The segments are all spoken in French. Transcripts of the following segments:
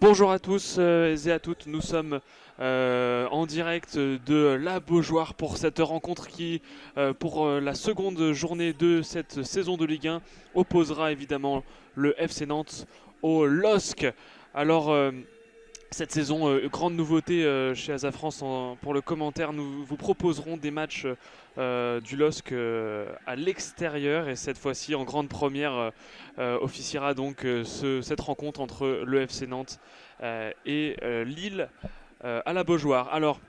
Bonjour à tous et à toutes, nous sommes en direct de la Beaujoire pour cette rencontre qui, pour la seconde journée de cette saison de Ligue 1, opposera évidemment le FC Nantes au LOSC. Alors, cette saison, grande nouveauté chez Asa France pour le commentaire, nous vous proposerons des matchs du LOSC à l'extérieur et cette fois-ci en grande première officiera donc cette rencontre entre le FC Nantes et Lille à la Beaujoire. Alors,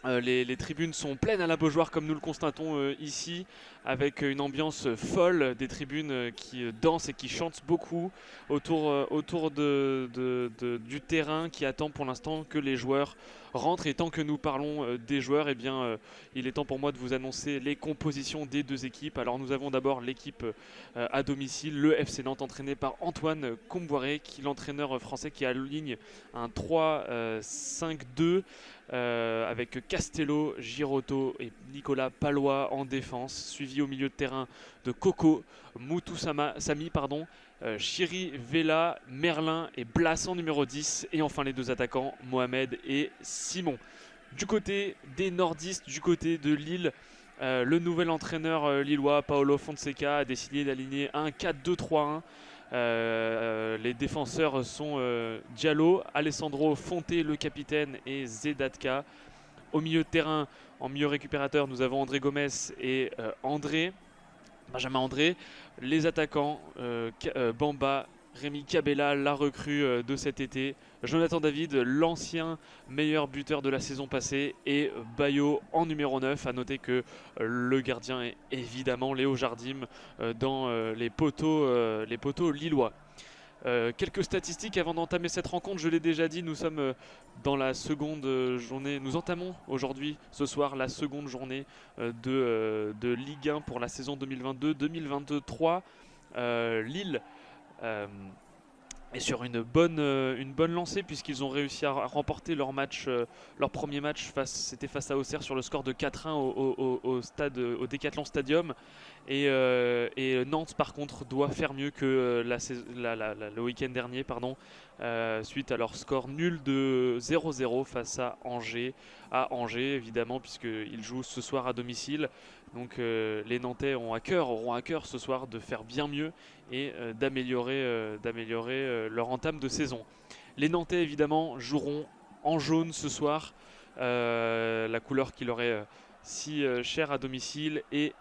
les tribunes sont pleines à la Beaujoire comme nous le constatons ici, avec une ambiance folle, des tribunes qui dansent et qui chantent beaucoup autour du terrain qui attend pour l'instant que les joueurs rentrent. Et tant que nous parlons des joueurs, eh bien, il est temps pour moi de vous annoncer les compositions des deux équipes. Alors nous avons d'abord l'équipe à domicile, le FC Nantes entraîné par Antoine Comboiré, l'entraîneur français qui aligne un 3-5-2 avec Castello, Girotto et Nicolas Palois en défense, suivi au milieu de terrain de Coco, Moutou Sami, Chiri, Vela, Merlin et Blas en numéro 10, et enfin les deux attaquants, Mohamed et Simon. Du côté des nordistes, du côté de Lille, le nouvel entraîneur lillois Paolo Fonseca a décidé d'aligner un 4-2-3-1. Les défenseurs sont Diallo, Alessandro Fonte, le capitaine, et Zedatka. Au milieu de terrain, en milieu récupérateur, nous avons André Gomes et Benjamin André. Les attaquants, Bamba, Rémi Cabella, la recrue de cet été, Jonathan David, l'ancien meilleur buteur de la saison passée, et Bayo en numéro 9. A noter que le gardien est évidemment Léo Jardim dans les poteaux lillois. Quelques statistiques avant d'entamer cette rencontre, je l'ai déjà dit, nous sommes dans la seconde journée, nous entamons aujourd'hui, ce soir, la seconde journée de Ligue 1 pour la saison 2022-2023. Lille est sur une bonne lancée puisqu'ils ont réussi à remporter leur premier match c'était face à Auxerre sur le score de 4-1 au Decathlon Stadium. Et Nantes par contre doit faire mieux que le week-end dernier, suite à leur score nul de 0-0 face à Angers évidemment, puisqu'ils jouent ce soir à domicile. Donc les Nantais auront à cœur ce soir de faire bien mieux et d'améliorer leur entame de saison. Les Nantais évidemment joueront en jaune ce soir, la couleur qui leur est si chère à domicile, et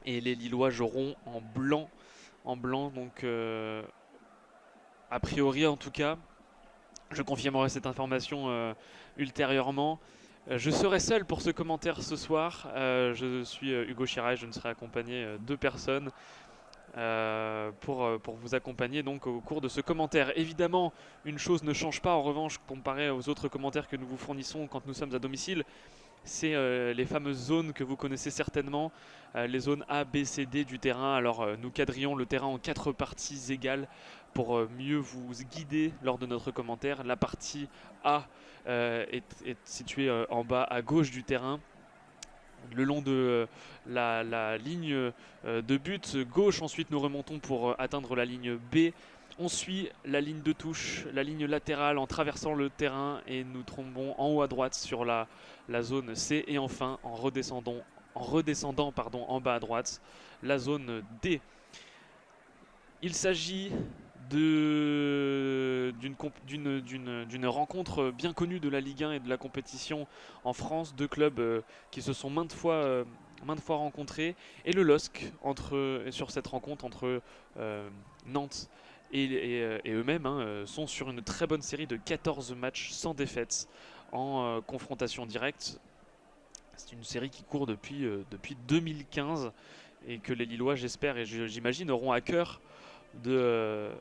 les Lillois joueront en blanc. Donc a priori en tout cas, je confirmerai cette information ultérieurement. Je serai seul pour ce commentaire ce soir. Je suis Hugo Chirac, je ne serai accompagné de personne pour vous accompagner donc au cours de ce commentaire. Évidemment, une chose ne change pas en revanche comparé aux autres commentaires que nous vous fournissons quand nous sommes à domicile. C'est les fameuses zones que vous connaissez certainement, les zones A, B, C, D du terrain. Alors nous quadrillons le terrain en 4 parties égales pour mieux vous guider lors de notre commentaire. La partie A est située en bas à gauche du terrain, le long de la ligne de but gauche. Ensuite nous remontons pour atteindre la ligne B. On suit la ligne de touche, la ligne latérale en traversant le terrain, et nous tombons en haut à droite sur la zone C. Et enfin, en redescendant en bas à droite, la zone D. Il s'agit d'une rencontre bien connue de la Ligue 1 et de la compétition en France. Deux clubs qui se sont maintes fois rencontrés. Et le LOSC sur cette rencontre entre Nantes et eux-mêmes sont sur une très bonne série de 14 matchs sans défaite en confrontation directe. C'est une série qui court depuis 2015 et que les Lillois, j'espère et j'imagine, auront à cœur de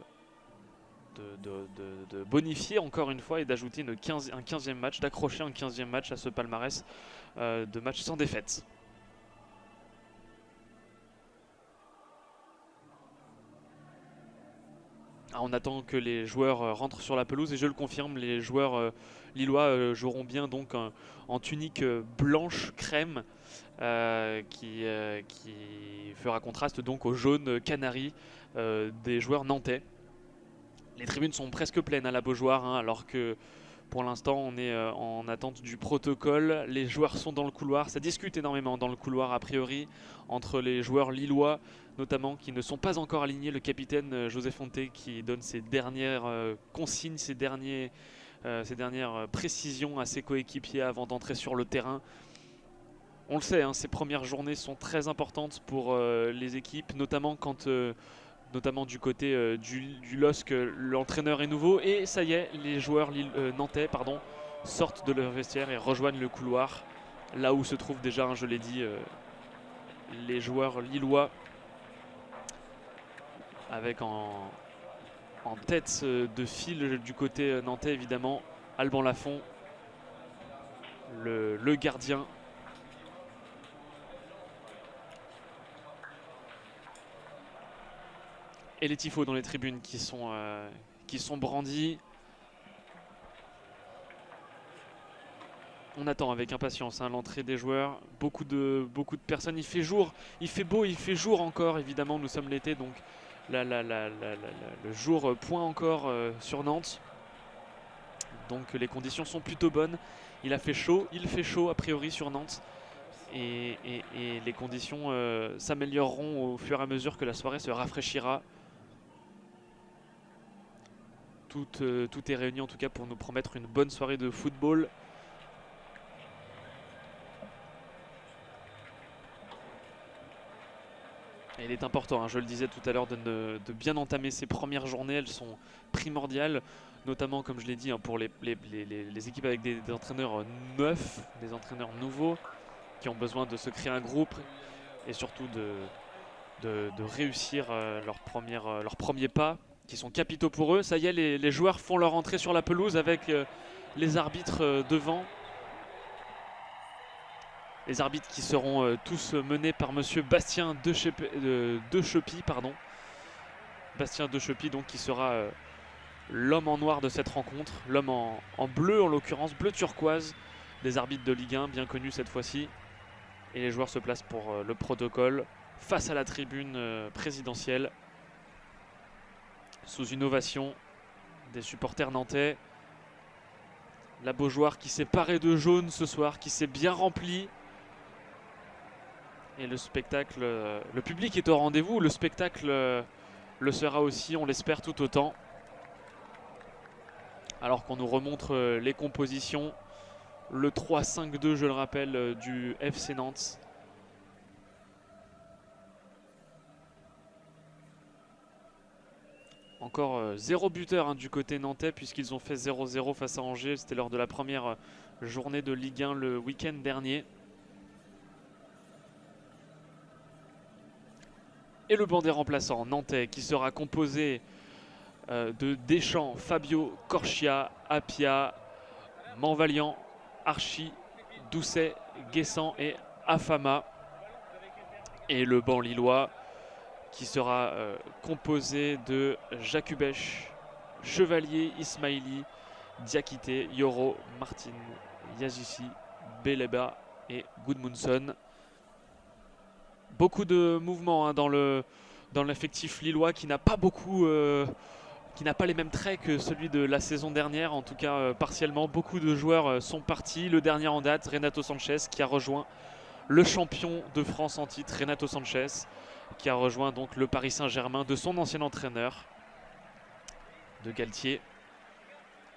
bonifier encore une fois et d'ajouter un 15e match, d'accrocher un 15e match à ce palmarès de matchs sans défaite. On attend que les joueurs rentrent sur la pelouse et je le confirme, les joueurs lillois joueront bien donc en tunique blanche crème qui fera contraste donc au jaune canari des joueurs nantais. Les tribunes sont presque pleines à la Beaujoire, hein, alors que pour l'instant on est en attente du protocole. Les joueurs sont dans le couloir, ça discute énormément dans le couloir a priori entre les joueurs lillois notamment qui ne sont pas encore alignés. Le capitaine José Fonte qui donne ses dernières consignes, ses dernières précisions à ses coéquipiers avant d'entrer sur le terrain. On le sait, hein, ces premières journées sont très importantes pour les équipes, notamment quand notamment du côté du LOSC, l'entraîneur est nouveau et ça y est, les joueurs nantais sortent de leur vestiaire et rejoignent le couloir, là où se trouvent déjà, hein, je l'ai dit, les joueurs lillois, avec en tête de file du côté nantais évidemment Alban Lafont, le gardien. Et les tifos dans les tribunes qui sont brandis. On attend avec impatience, hein, l'entrée des joueurs. Beaucoup de personnes. Il fait jour, il fait beau, il fait jour encore. Évidemment, nous sommes l'été, donc le jour point encore sur Nantes. Donc les conditions sont plutôt bonnes. Il fait chaud a priori sur Nantes. Et les conditions s'amélioreront au fur et à mesure que la soirée se rafraîchira. Tout est réuni en tout cas pour nous promettre une bonne soirée de football. Et il est important, hein, je le disais tout à l'heure, de bien entamer ces premières journées. Elles sont primordiales, notamment comme je l'ai dit, hein, pour les équipes avec des entraîneurs neufs, des entraîneurs nouveaux, qui ont besoin de se créer un groupe et surtout de réussir leur premier pas, qui sont capitaux pour eux. Ça y est, les joueurs font leur entrée sur la pelouse avec les arbitres devant. Les arbitres qui seront tous menés par monsieur Bastien Dechepy, Bastien Dechepy, donc, qui sera l'homme en noir de cette rencontre, l'homme en bleu en l'occurrence, bleu turquoise, des arbitres de Ligue 1, bien connus cette fois-ci. Et les joueurs se placent pour le protocole face à la tribune présidentielle, sous une ovation des supporters nantais. La Beaujoire qui s'est parée de jaune ce soir, qui s'est bien remplie. Et le spectacle, le public est au rendez-vous, le spectacle le sera aussi, on l'espère tout autant. Alors qu'on nous remontre les compositions, le 3-5-2, je le rappelle, du FC Nantes. Encore 0 buteur, hein, du côté nantais, puisqu'ils ont fait 0-0 face à Angers. C'était lors de la première journée de Ligue 1 le week-end dernier. Et le banc des remplaçants nantais qui sera composé de Deschamps, Fabio, Corchia, Apia, Manvalian, Archie, Doucet, Guessant et Afama. Et le banc lillois qui sera composé de Jakubech, Chevalier, Ismaili, Diakité, Yoro, Martin, Yazussi, Beleba et Gudmundsson. Beaucoup de mouvements, hein, dans l'effectif lillois qui n'a pas qui n'a pas les mêmes traits que celui de la saison dernière, en tout cas partiellement. Beaucoup de joueurs sont partis. Le dernier en date, Renato Sanchez, qui a rejoint le champion de France en titre, Renato Sanchez, qui a rejoint donc le Paris Saint-Germain de son ancien entraîneur, de Galtier.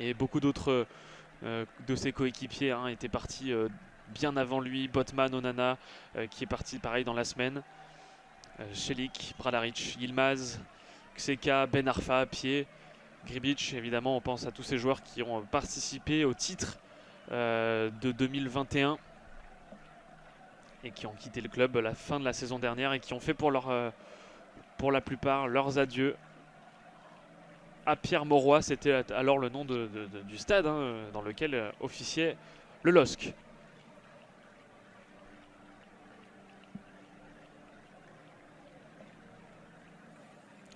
Et beaucoup d'autres de ses coéquipiers, hein, étaient partis bien avant lui. Botman, Onana, qui est parti pareil dans la semaine. Celik, Bradaric, Yilmaz, Xeka, Ben Arfa, Pied, Gribic. Évidemment, on pense à tous ces joueurs qui ont participé au titre de 2021 et qui ont quitté le club à la fin de la saison dernière et qui ont fait pour la plupart leurs adieux à Pierre Mauroy. C'était alors le nom du stade, hein, dans lequel officiait le LOSC.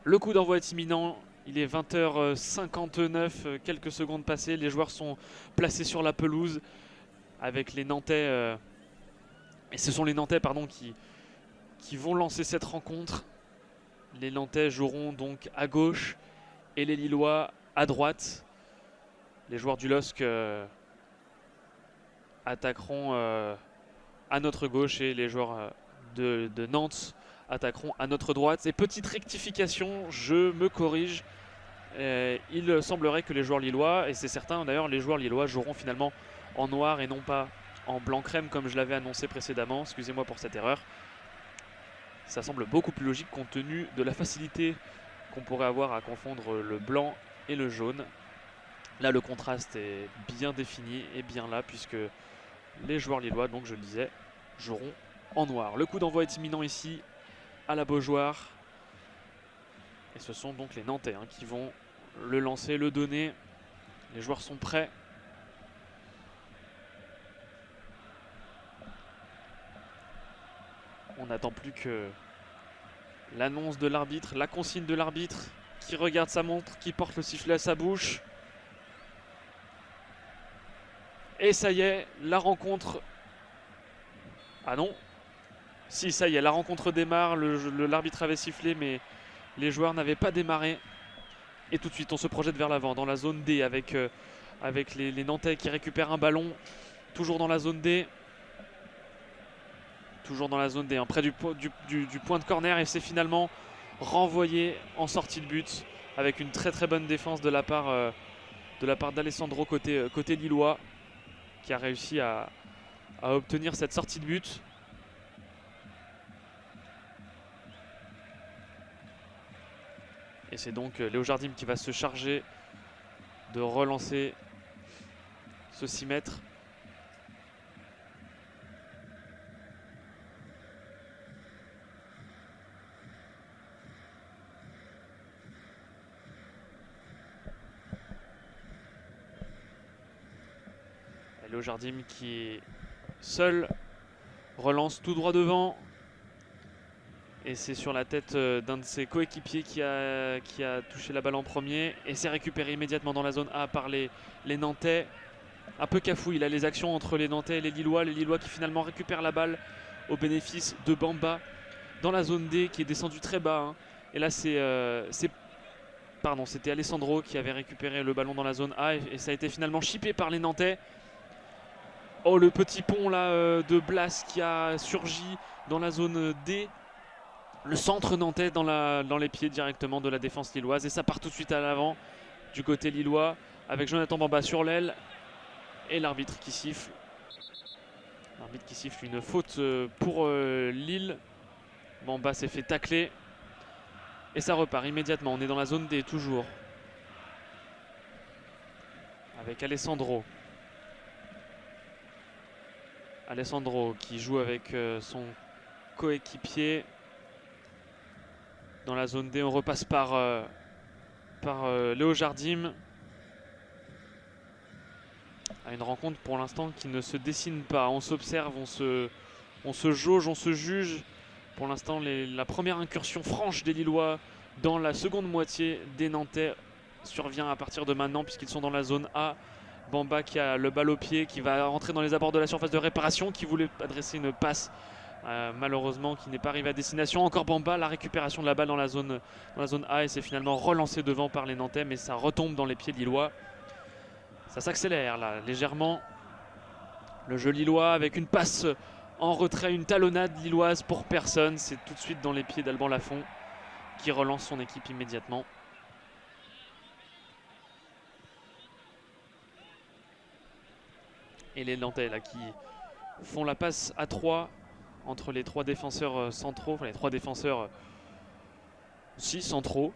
Le coup d'envoi est imminent, il est 20h59, quelques secondes passées, les joueurs sont placés sur la pelouse avec les Nantais, et ce sont les Nantais qui vont lancer cette rencontre. Les Nantais joueront donc à gauche et les Lillois à droite. Les joueurs du LOSC attaqueront à notre gauche et les joueurs de Nantes attaqueront à notre droite. Et petite rectification, je me corrige. Il semblerait que les joueurs lillois, et c'est certain d'ailleurs, les joueurs lillois joueront finalement en noir et non pas en blanc crème comme je l'avais annoncé précédemment. Excusez-moi pour cette erreur. Ça semble beaucoup plus logique compte tenu de la facilité qu'on pourrait avoir à confondre le blanc et le jaune. Là, le contraste est bien défini et bien là puisque les joueurs lillois, donc je le disais, joueront en noir. Le coup d'envoi est imminent ici à la Beaujoire. Et ce sont donc les Nantais qui vont le lancer, le donner. Les joueurs sont prêts. On n'attend plus que l'annonce de l'arbitre, la consigne de l'arbitre qui regarde sa montre, qui porte le sifflet à sa bouche. Et ça y est, la rencontre... Ah non. Si, ça y est, la rencontre démarre. L'arbitre avait sifflé, mais les joueurs n'avaient pas démarré. Et tout de suite, on se projette vers l'avant, dans la zone D, avec les Nantais qui récupèrent un ballon. Toujours dans la zone D. Toujours dans la zone D, près du point de corner. Et c'est finalement renvoyé en sortie de but, avec une très très bonne défense de la part d'Alessandro côté lillois, qui a réussi à obtenir cette sortie de but. Et c'est donc Léo Jardim qui va se charger de relancer ce 6 mètres. Léo Jardim qui est seul, relance tout droit devant. Et c'est sur la tête d'un de ses coéquipiers qui a touché la balle en premier. Et c'est récupéré immédiatement dans la zone A par les Nantais. Un peu cafouille, il a les actions entre les Nantais et les Lillois. Les Lillois qui finalement récupèrent la balle au bénéfice de Bamba dans la zone D qui est descendu très bas. Et là c'était Alessandro qui avait récupéré le ballon dans la zone A. Et ça a été finalement chippé par les Nantais. Oh, le petit pont là de Blas qui a surgi dans la zone D. Le centre nantais dans les pieds directement de la défense lilloise. Et ça part tout de suite à l'avant du côté lillois avec Jonathan Bamba sur l'aile. Et l'arbitre qui siffle. L'arbitre qui siffle une faute pour Lille. Bamba s'est fait tacler. Et ça repart immédiatement. On est dans la zone D toujours. Avec Alessandro. Alessandro qui joue avec son coéquipier. Dans la zone D, on repasse par Léo Jardim. À une rencontre pour l'instant qui ne se dessine pas. On s'observe, on se jauge, on se juge. Pour l'instant, la première incursion franche des Lillois dans la seconde moitié des Nantais survient à partir de maintenant puisqu'ils sont dans la zone A. Bamba qui a le ballon au pied, qui va rentrer dans les abords de la surface de réparation, qui voulait adresser une passe. Malheureusement qui n'est pas arrivé à destination. Encore Bamba, la récupération de la balle dans la zone A et c'est finalement relancé devant par les Nantais, mais ça retombe dans les pieds lillois. Ça s'accélère là légèrement. Le jeu lillois avec une passe en retrait, une talonnade lilloise pour personne. C'est tout de suite dans les pieds d'Alban Lafont qui relance son équipe immédiatement. Et les Nantais là qui font la passe à 3 entre les 3 défenseurs centraux, enfin les 3 défenseurs centraux.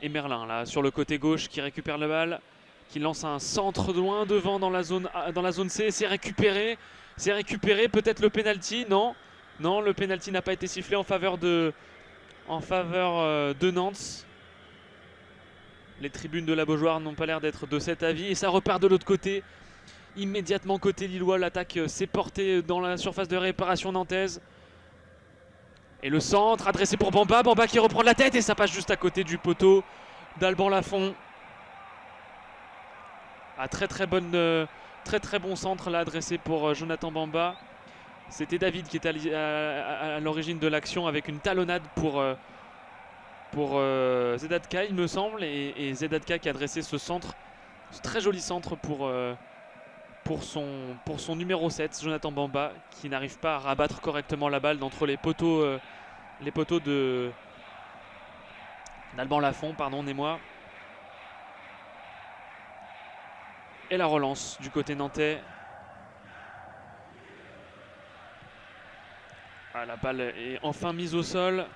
Et Merlin là sur le côté gauche qui récupère la balle, qui lance un centre de loin devant dans la zone C. C'est récupéré, peut-être le penalty. Non, le penalty n'a pas été sifflé en faveur de Nantes. Les tribunes de la Beaujoire n'ont pas l'air d'être de cet avis et ça repart de l'autre côté. Immédiatement côté lillois, l'attaque s'est portée dans la surface de réparation nantaise. Et le centre adressé pour Bamba. Bamba qui reprend la tête et ça passe juste à côté du poteau d'Alban Lafont. Très très bon centre là adressé pour Jonathan Bamba. C'était David qui était à l'origine de l'action avec une talonnade pour pour Zedatka, il me semble, et Zedatka qui a dressé ce centre, ce très joli centre pour son numéro 7, Jonathan Bamba, qui n'arrive pas à rabattre correctement la balle d'entre les poteaux d'Alban Lafont, pardonnez-moi. Et la relance du côté nantais. Ah, la balle est enfin mise au sol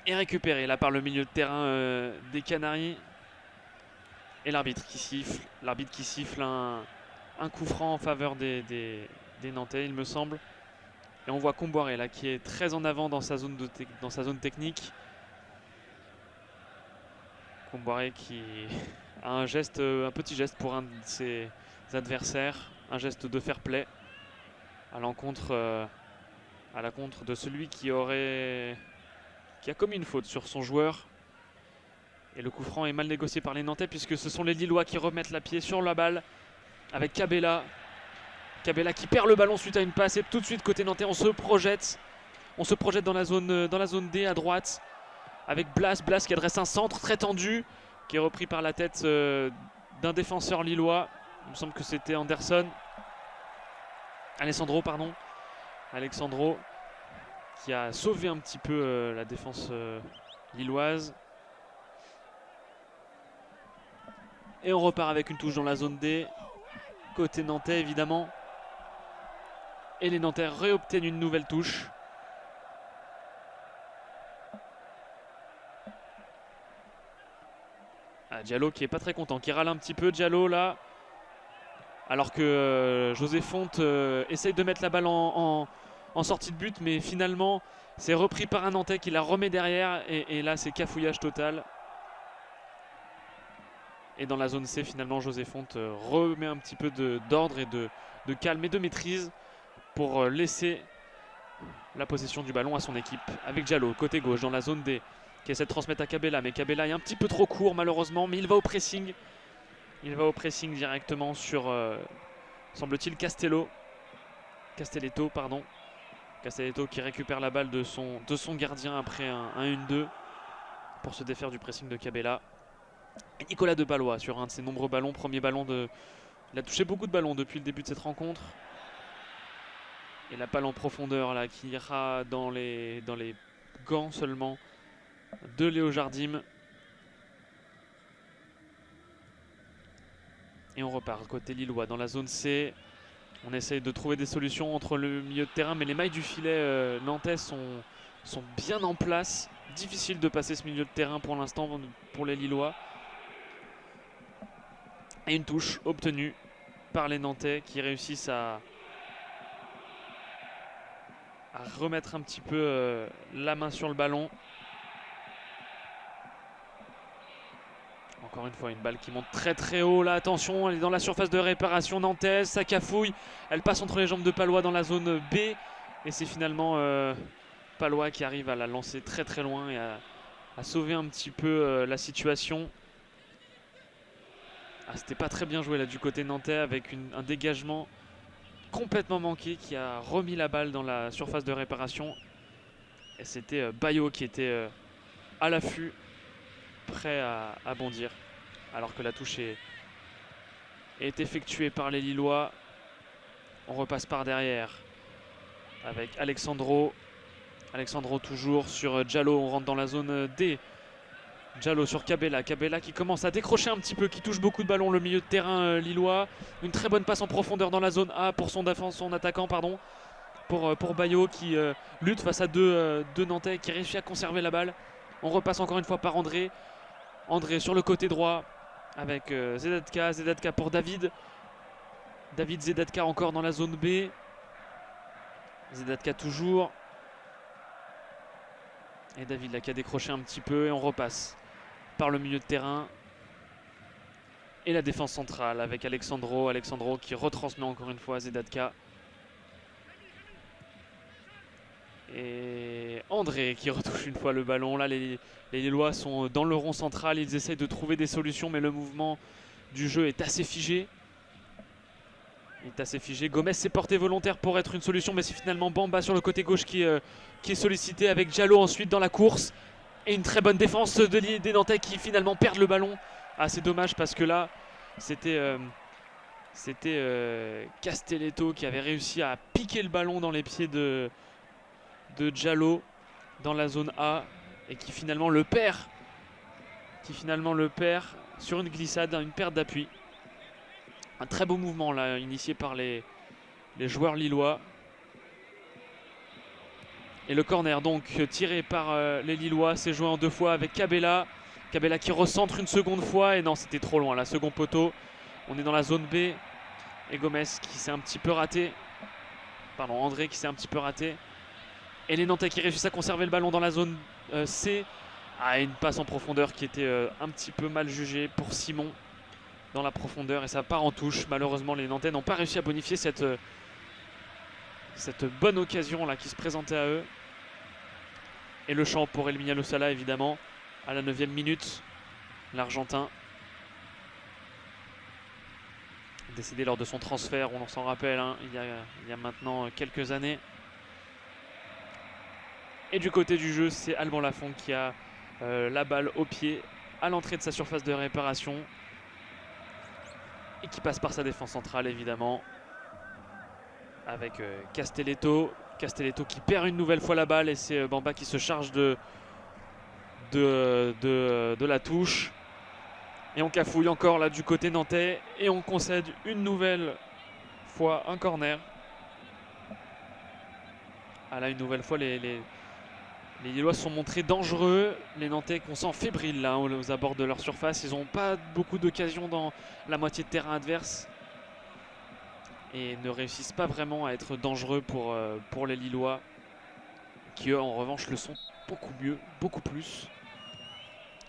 et récupérée là par le milieu de terrain des Canaries. Et l'arbitre qui siffle un coup franc en faveur des Nantais, il me semble. Et on voit Comboiré là qui est très en avant dans sa zone technique. Comboiré qui a un petit geste pour un de ses adversaires, un geste de fair play à la contre de celui qui a commis une faute sur son joueur. Et le coup franc est mal négocié par les Nantais puisque ce sont les Lillois qui remettent la pied sur la balle avec Cabella. Cabella qui perd le ballon suite à une passe et tout de suite côté nantais on se projette dans la zone D à droite avec Blas qui adresse un centre très tendu qui est repris par la tête d'un défenseur lillois. Il me semble que c'était Alessandro qui a sauvé un petit peu la défense lilloise. Et on repart avec une touche dans la zone D côté nantais évidemment. Et les Nantais réobtiennent une nouvelle touche. Diallo qui est pas très content, qui râle un petit peu. Diallo là, alors que José Fonte essaye de mettre la balle en sortie de but, mais finalement c'est repris par un Nantais qui la remet derrière et là c'est cafouillage total. Et dans la zone C finalement José Fonte remet un petit peu d'ordre et de calme et de maîtrise pour laisser la possession du ballon à son équipe avec Diallo côté gauche dans la zone D qui essaie de transmettre à Cabella, mais Cabella est un petit peu trop court malheureusement, mais il va au pressing directement sur semble-t-il Castelletto qui récupère la balle de son gardien après un 1-2 pour se défaire du pressing de Cabella. Et Nicolas Depalois sur un de ses nombreux ballons, premier ballon il a touché beaucoup de ballons depuis le début de cette rencontre. Et la balle en profondeur là qui ira dans les gants seulement de Léo Jardim. Et on repart côté lillois dans la zone C. On essaye de trouver des solutions entre le milieu de terrain, mais les mailles du filet nantais sont bien en place. Difficile de passer ce milieu de terrain pour l'instant pour les Lillois. Et une touche obtenue par les Nantais qui réussissent à remettre un petit peu la main sur le ballon. Encore une fois, une balle qui monte très très haut. Là, attention, elle est dans la surface de réparation nantaise. Ça cafouille. Elle passe entre les jambes de Palois dans la zone B. Et c'est finalement Palois qui arrive à la lancer très très loin et à sauver un petit peu la situation. C'était pas très bien joué là du côté nantais avec un dégagement complètement manqué qui a remis la balle dans la surface de réparation. Et c'était Bayo qui était à l'affût, prêt à bondir. Alors que la touche est effectuée par les Lillois. On repasse par derrière avec Alexandro. Alexandro toujours sur Diallo. On rentre dans la zone D. Diallo sur Cabella. Cabella qui commence à décrocher un petit peu, qui touche beaucoup de ballons le milieu de terrain lillois. Une très bonne passe en profondeur dans la zone A pour son attaquant, pour Bayo qui lutte face à deux Nantais qui réussit à conserver la balle. On repasse encore une fois par André. André sur le côté droit avec Zedatka. Zedatka pour David. David Zedatka encore dans la zone B. Zedatka toujours. Et David là qui a décroché un petit peu et on repasse par le milieu de terrain. Et la défense centrale avec Alexandro. Alexandro qui retransmet encore une fois à Zedatka. Et André qui retouche une fois le ballon. Là les Lillois sont dans le rond central. Ils essayent de trouver des solutions mais le mouvement du jeu est assez figé. Gomez s'est porté volontaire pour être une solution, mais c'est finalement Bamba sur le côté gauche qui est sollicité avec Diallo ensuite dans la course. Et une très bonne défense des Nantais qui finalement perdent le ballon. Ah, c'est dommage parce que là, c'était Castelletto qui avait réussi à piquer le ballon dans les pieds de Diallo dans la zone A et qui finalement le perd. Sur une glissade, une perte d'appui. Un très beau mouvement là, initié par les joueurs lillois. Et le corner donc tiré par les Lillois, c'est joué en 2 fois avec Cabella. Cabella qui recentre une seconde fois et non, c'était trop loin là, second poteau. On est dans la zone B et Gomez qui s'est un petit peu raté. Pardon, André qui s'est un petit peu raté. Et les Nantais qui réussissent à conserver le ballon dans la zone C. Ah, une passe en profondeur qui était un petit peu mal jugée pour Simon dans la profondeur et ça part en touche. Malheureusement, les Nantais n'ont pas réussi à bonifier cette bonne occasion là qui se présentait à eux. Et le champ pour Elmiano Sala évidemment à la 9e minute. L'Argentin décédé lors de son transfert, on s'en rappelle, hein, il y a maintenant quelques années. Et du côté du jeu, c'est Alban Lafont qui a la balle au pied à l'entrée de sa surface de réparation et qui passe par sa défense centrale évidemment avec Castelletto qui perd une nouvelle fois la balle et c'est Bamba qui se charge de la touche. Et on cafouille encore là du côté nantais et on concède une nouvelle fois un corner. Ah là, une nouvelle fois les Lillois se sont montrés dangereux. Les Nantais qu'on sent fébriles là aux abords de leur surface. Ils n'ont pas beaucoup d'occasions dans la moitié de terrain adverse et ne réussissent pas vraiment à être dangereux pour les Lillois qui eux en revanche le sont beaucoup mieux, beaucoup plus.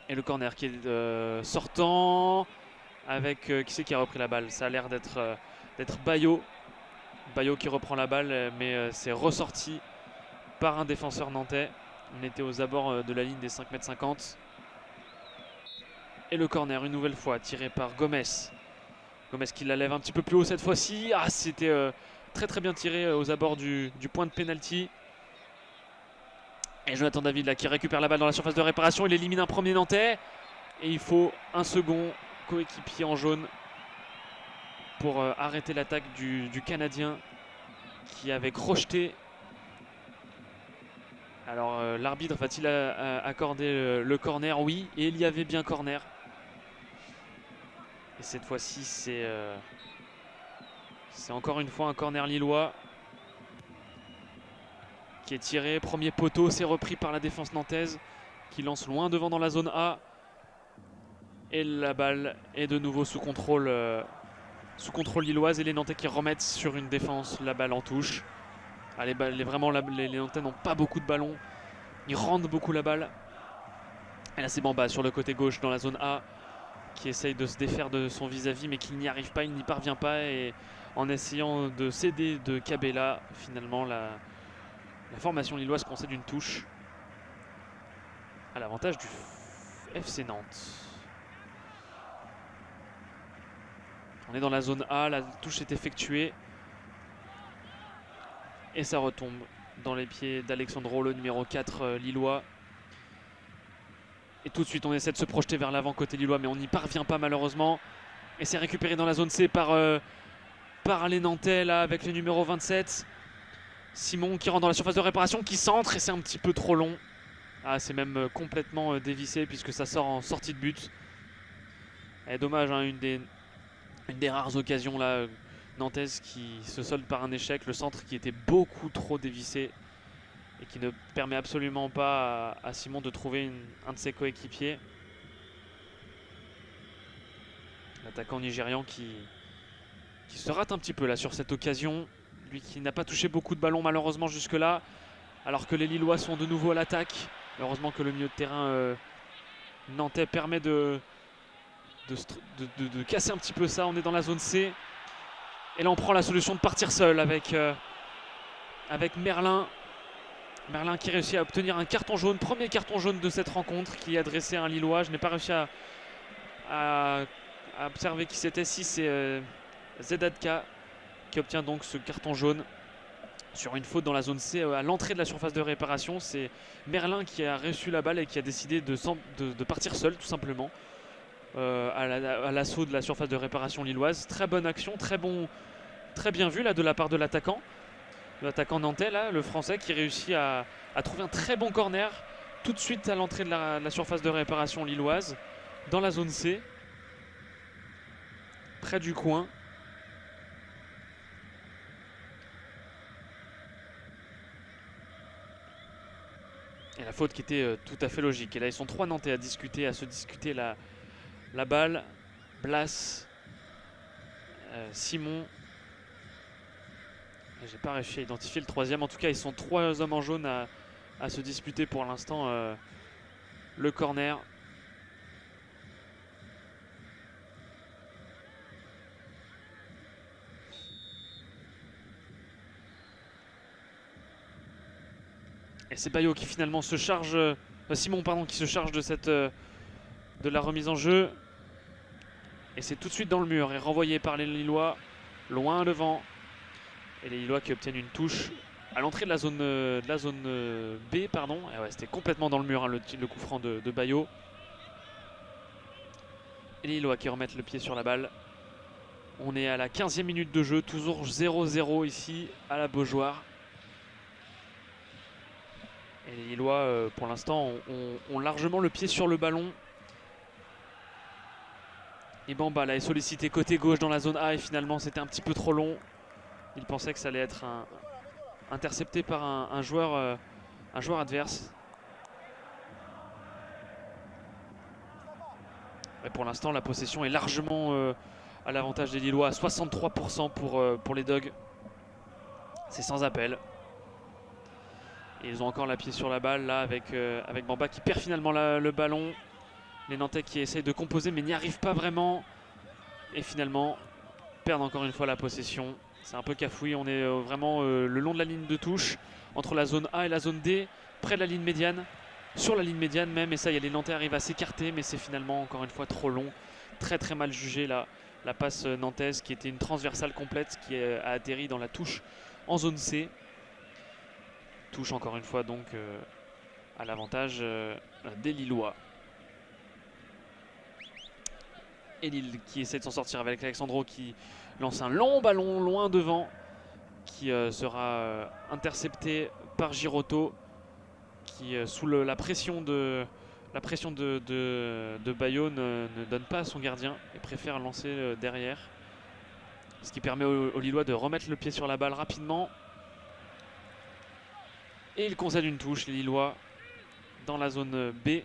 Et le corner qui est sortant avec qui c'est qui a repris la balle? Ça a l'air d'être Bayo. Bayo qui reprend la balle mais c'est ressorti par un défenseur nantais. On était aux abords de la ligne des 5,50 m. Et le corner une nouvelle fois tiré par Gomez. Gomez qui la lève un petit peu plus haut cette fois-ci. Ah, c'était très très bien tiré aux abords du point de pénalty. Et Jonathan David là qui récupère la balle dans la surface de réparation. Il élimine un premier nantais. Et il faut un second coéquipier en jaune pour arrêter l'attaque du Canadien qui avait crocheté. Alors l'arbitre va-t-il accorder le corner? Oui, et il y avait bien corner. Et cette fois-ci c'est encore une fois un corner lillois qui est tiré. Premier poteau, c'est repris par la défense nantaise qui lance loin devant dans la zone A. Et la balle est de nouveau sous contrôle lilloise et les Nantais qui remettent sur une défense la balle en touche. Ah, les Nantais n'ont pas beaucoup de ballons. Ils rendent beaucoup la balle. Et là c'est Bamba sur le côté gauche dans la zone A qui essaye de se défaire de son vis-à-vis mais qui n'y arrive pas, il n'y parvient pas. Et en essayant de céder de Cabella, finalement la formation lilloise concède une touche à l'avantage du FC Nantes. On est dans la zone A, la touche est effectuée. Et ça retombe dans les pieds d'Alexandro, le numéro 4 lillois. Et tout de suite on essaie de se projeter vers l'avant côté lillois mais on n'y parvient pas malheureusement. Et c'est récupéré dans la zone C par les Nantais là avec le numéro 27. Simon qui rentre dans la surface de réparation, qui centre et c'est un petit peu trop long. Ah, c'est même complètement dévissé puisque ça sort en sortie de but. Et dommage, hein, une des rares occasions là nantaises qui se solde par un échec. Le centre qui était beaucoup trop dévissé et qui ne permet absolument pas à Simon de trouver un de ses coéquipiers. L'attaquant nigérian qui se rate un petit peu là sur cette occasion. Lui qui n'a pas touché beaucoup de ballons malheureusement jusque là. Alors que les Lillois sont de nouveau à l'attaque. Heureusement que le milieu de terrain nantais permet de casser un petit peu ça. On est dans la zone C. Et là on prend la solution de partir seul avec Merlin. Merlin qui réussit à obtenir un carton jaune. Premier carton jaune de cette rencontre qui est adressé à un Lillois. Je n'ai pas réussi à observer qui c'était. Si c'est Zedadka qui obtient donc ce carton jaune. sur une faute dans la zone C à l'entrée de la surface de réparation. C'est Merlin qui a reçu la balle et qui a décidé de partir seul tout simplement à l'assaut de la surface de réparation lilloise. Très bonne action, très bien vu là de la part de l'attaquant nantais, là, le français, qui réussit à trouver un très bon corner tout de suite à l'entrée de la surface de réparation lilloise dans la zone C, près du coin. Et la faute qui était tout à fait logique. Et là, ils sont 3 Nantais à se discuter la balle. Blas, Simon. J'ai pas réussi à identifier le troisième. En tout cas, ils sont 3 hommes en jaune à se disputer pour l'instant le corner. Et c'est Bayo qui finalement se charge, Simon pardon, qui se charge de la remise en jeu. Et c'est tout de suite dans le mur et renvoyé par les Lillois, loin devant. Et les Lillois qui obtiennent une touche à l'entrée de la zone B, pardon. Et ouais, c'était complètement dans le mur hein, le coup franc de Bayo. Et les Lillois qui remettent le pied sur la balle. On est à la 15e minute de jeu, toujours 0-0 ici à la Beaujoire. Et les Lillois, pour l'instant, ont largement le pied sur le ballon. Et Bamba là est sollicité côté gauche dans la zone A et finalement c'était un petit peu trop long. Il pensait que ça allait être intercepté par un joueur adverse. Et pour l'instant la possession est largement à l'avantage des Lillois, à 63% pour les Dogs. C'est sans appel. Et ils ont encore la pied sur la balle là avec Bamba qui perd finalement le ballon. Les Nantais qui essayent de composer mais n'y arrivent pas vraiment. Et finalement perdent encore une fois la possession. C'est un peu cafouille, on est vraiment le long de la ligne de touche. Entre la zone A et la zone D, près de la ligne médiane. Sur la ligne médiane même, et ça y a les Nantais arrivent à s'écarter. Mais c'est finalement encore une fois trop long. Très très mal jugé là. La passe nantaise qui était une transversale complète qui a atterri dans la touche en zone C. Touche encore une fois donc à l'avantage des Lillois. Et Lille qui essaie de s'en sortir avec Alexandro qui lance un long ballon loin devant qui sera intercepté par Girotto qui sous la pression de Bayo ne donne pas à son gardien et préfère lancer derrière. Ce qui permet aux Lillois de remettre le pied sur la balle rapidement. Et il concède une touche, les Lillois, dans la zone B.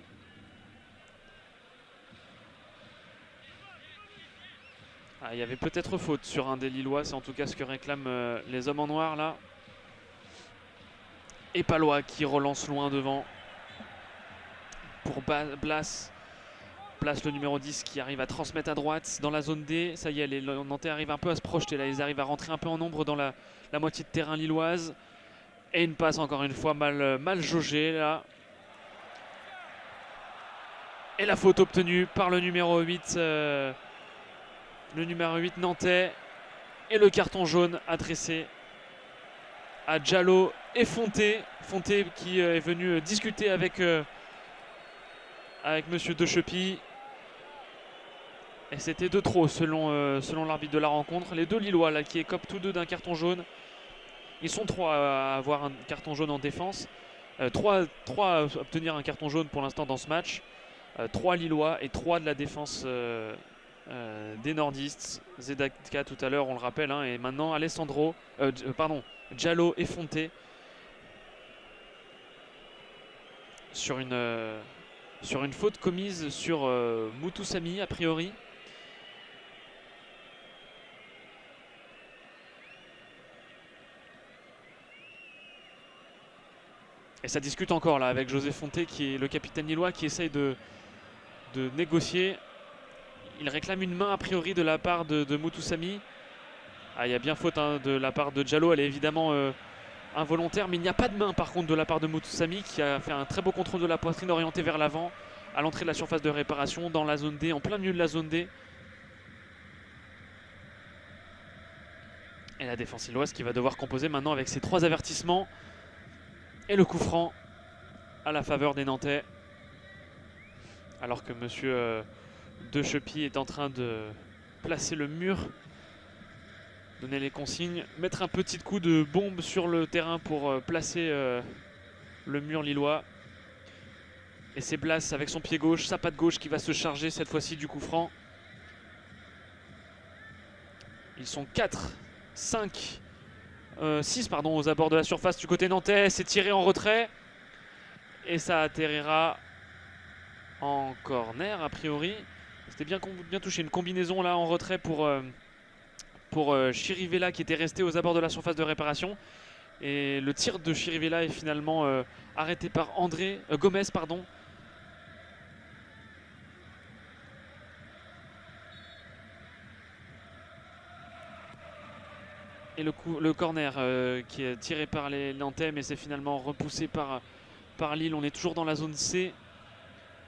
Ah, il y avait peut-être faute sur un des Lillois, c'est en tout cas ce que réclament les hommes en noir là. Et Palois qui relance loin devant pour Blas. Blas, le numéro 10, qui arrive à transmettre à droite dans la zone D. Ça y est, les Nantais arrivent un peu à se projeter là, ils arrivent à rentrer un peu en nombre dans la moitié de terrain lilloise. Et une passe encore une fois mal jaugée là. Et la faute obtenue par le numéro 8 nantais. Et le carton jaune adressé à Diallo et Fonté. Fonté qui est venu discuter avec monsieur Dechepy. Et c'était de trop selon l'arbitre de la rencontre. Les deux Lillois là, qui écopent tous deux d'un carton jaune. Ils sont 3 à avoir un carton jaune en défense. 3 à obtenir un carton jaune pour l'instant dans ce match. 3 Lillois et 3 de la défense des nordistes. Zedaka tout à l'heure, on le rappelle. Hein, et maintenant Alessandro, Diallo et Fonté. Sur une faute commise sur Moutoussamy a priori. Et ça discute encore là avec José Fonté qui est le capitaine lillois qui essaye de négocier. Il réclame une main a priori de la part de Moutoussamy. Ah, il y a bien faute hein, de la part de Diallo, elle est évidemment involontaire, mais il n'y a pas de main par contre de la part de Moutoussamy qui a fait un très beau contrôle de la poitrine orienté vers l'avant à l'entrée de la surface de réparation dans la zone D, en plein milieu de la zone D. Et la défense lilloise qui va devoir composer maintenant avec ses 3 avertissements. Et le coup franc à la faveur des Nantais. Alors que monsieur De Chepy est en train de placer le mur, donner les consignes, mettre un petit coup de bombe sur le terrain pour placer le mur lillois. Et c'est Blas avec son pied gauche, sa patte gauche qui va se charger cette fois-ci du coup franc. Ils sont 4, 5, 6 pardon, aux abords de la surface du côté nantais. C'est tiré en retrait. Et ça atterrira en corner a priori. C'était bien touché. Une combinaison là en retrait pour Chirivella qui était resté aux abords de la surface de réparation. Et le tir de Chirivella est finalement arrêté par Gomez. Pardon. Et le corner qui est tiré par les Nantais, mais c'est finalement repoussé par Lille. On est toujours dans la zone C.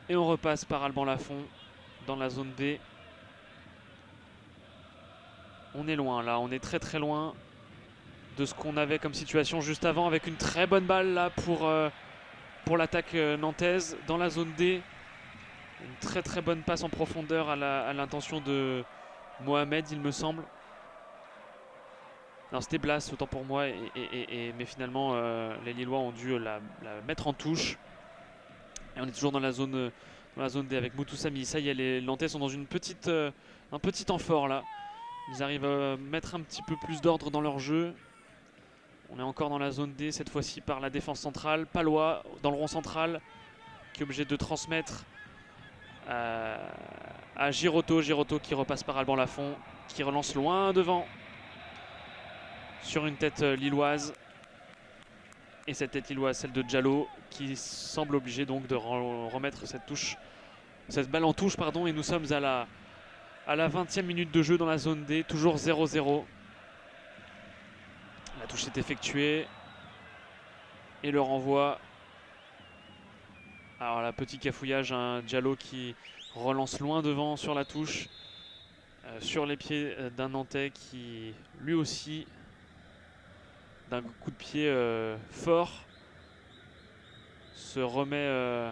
Et on repasse par Alban Lafont dans la zone B. On est loin là, on est très très loin de ce qu'on avait comme situation juste avant, avec une très bonne balle là pour l'attaque nantaise dans la zone D. Une très très bonne passe en profondeur à l'intention de Mohamed, il me semble. Non, c'était Blas, autant pour moi, mais finalement les Lillois ont dû la mettre en touche. Et on est toujours dans la zone D avec Moutoussamy. Ça y est, les Nantais sont dans un petit temps fort là. Ils arrivent à mettre un petit peu plus d'ordre dans leur jeu. On est encore dans la zone D, cette fois-ci par la défense centrale. Palois dans le rond central, qui est obligé de transmettre à Girotto. Girotto qui repasse par Alban Lafont, qui relance loin devant sur une tête lilloise. Et cette tête lilloise, celle de Diallo, qui semble obligé donc de remettre cette balle en touche. Pardon, et nous sommes à la 20e minute de jeu dans la zone D, toujours 0-0. La touche est effectuée. Et le renvoi. Alors là, petit cafouillage, un Diallo qui relance loin devant sur la touche. Sur les pieds d'un Nantais qui, lui aussi, d'un coup de pied fort, se remet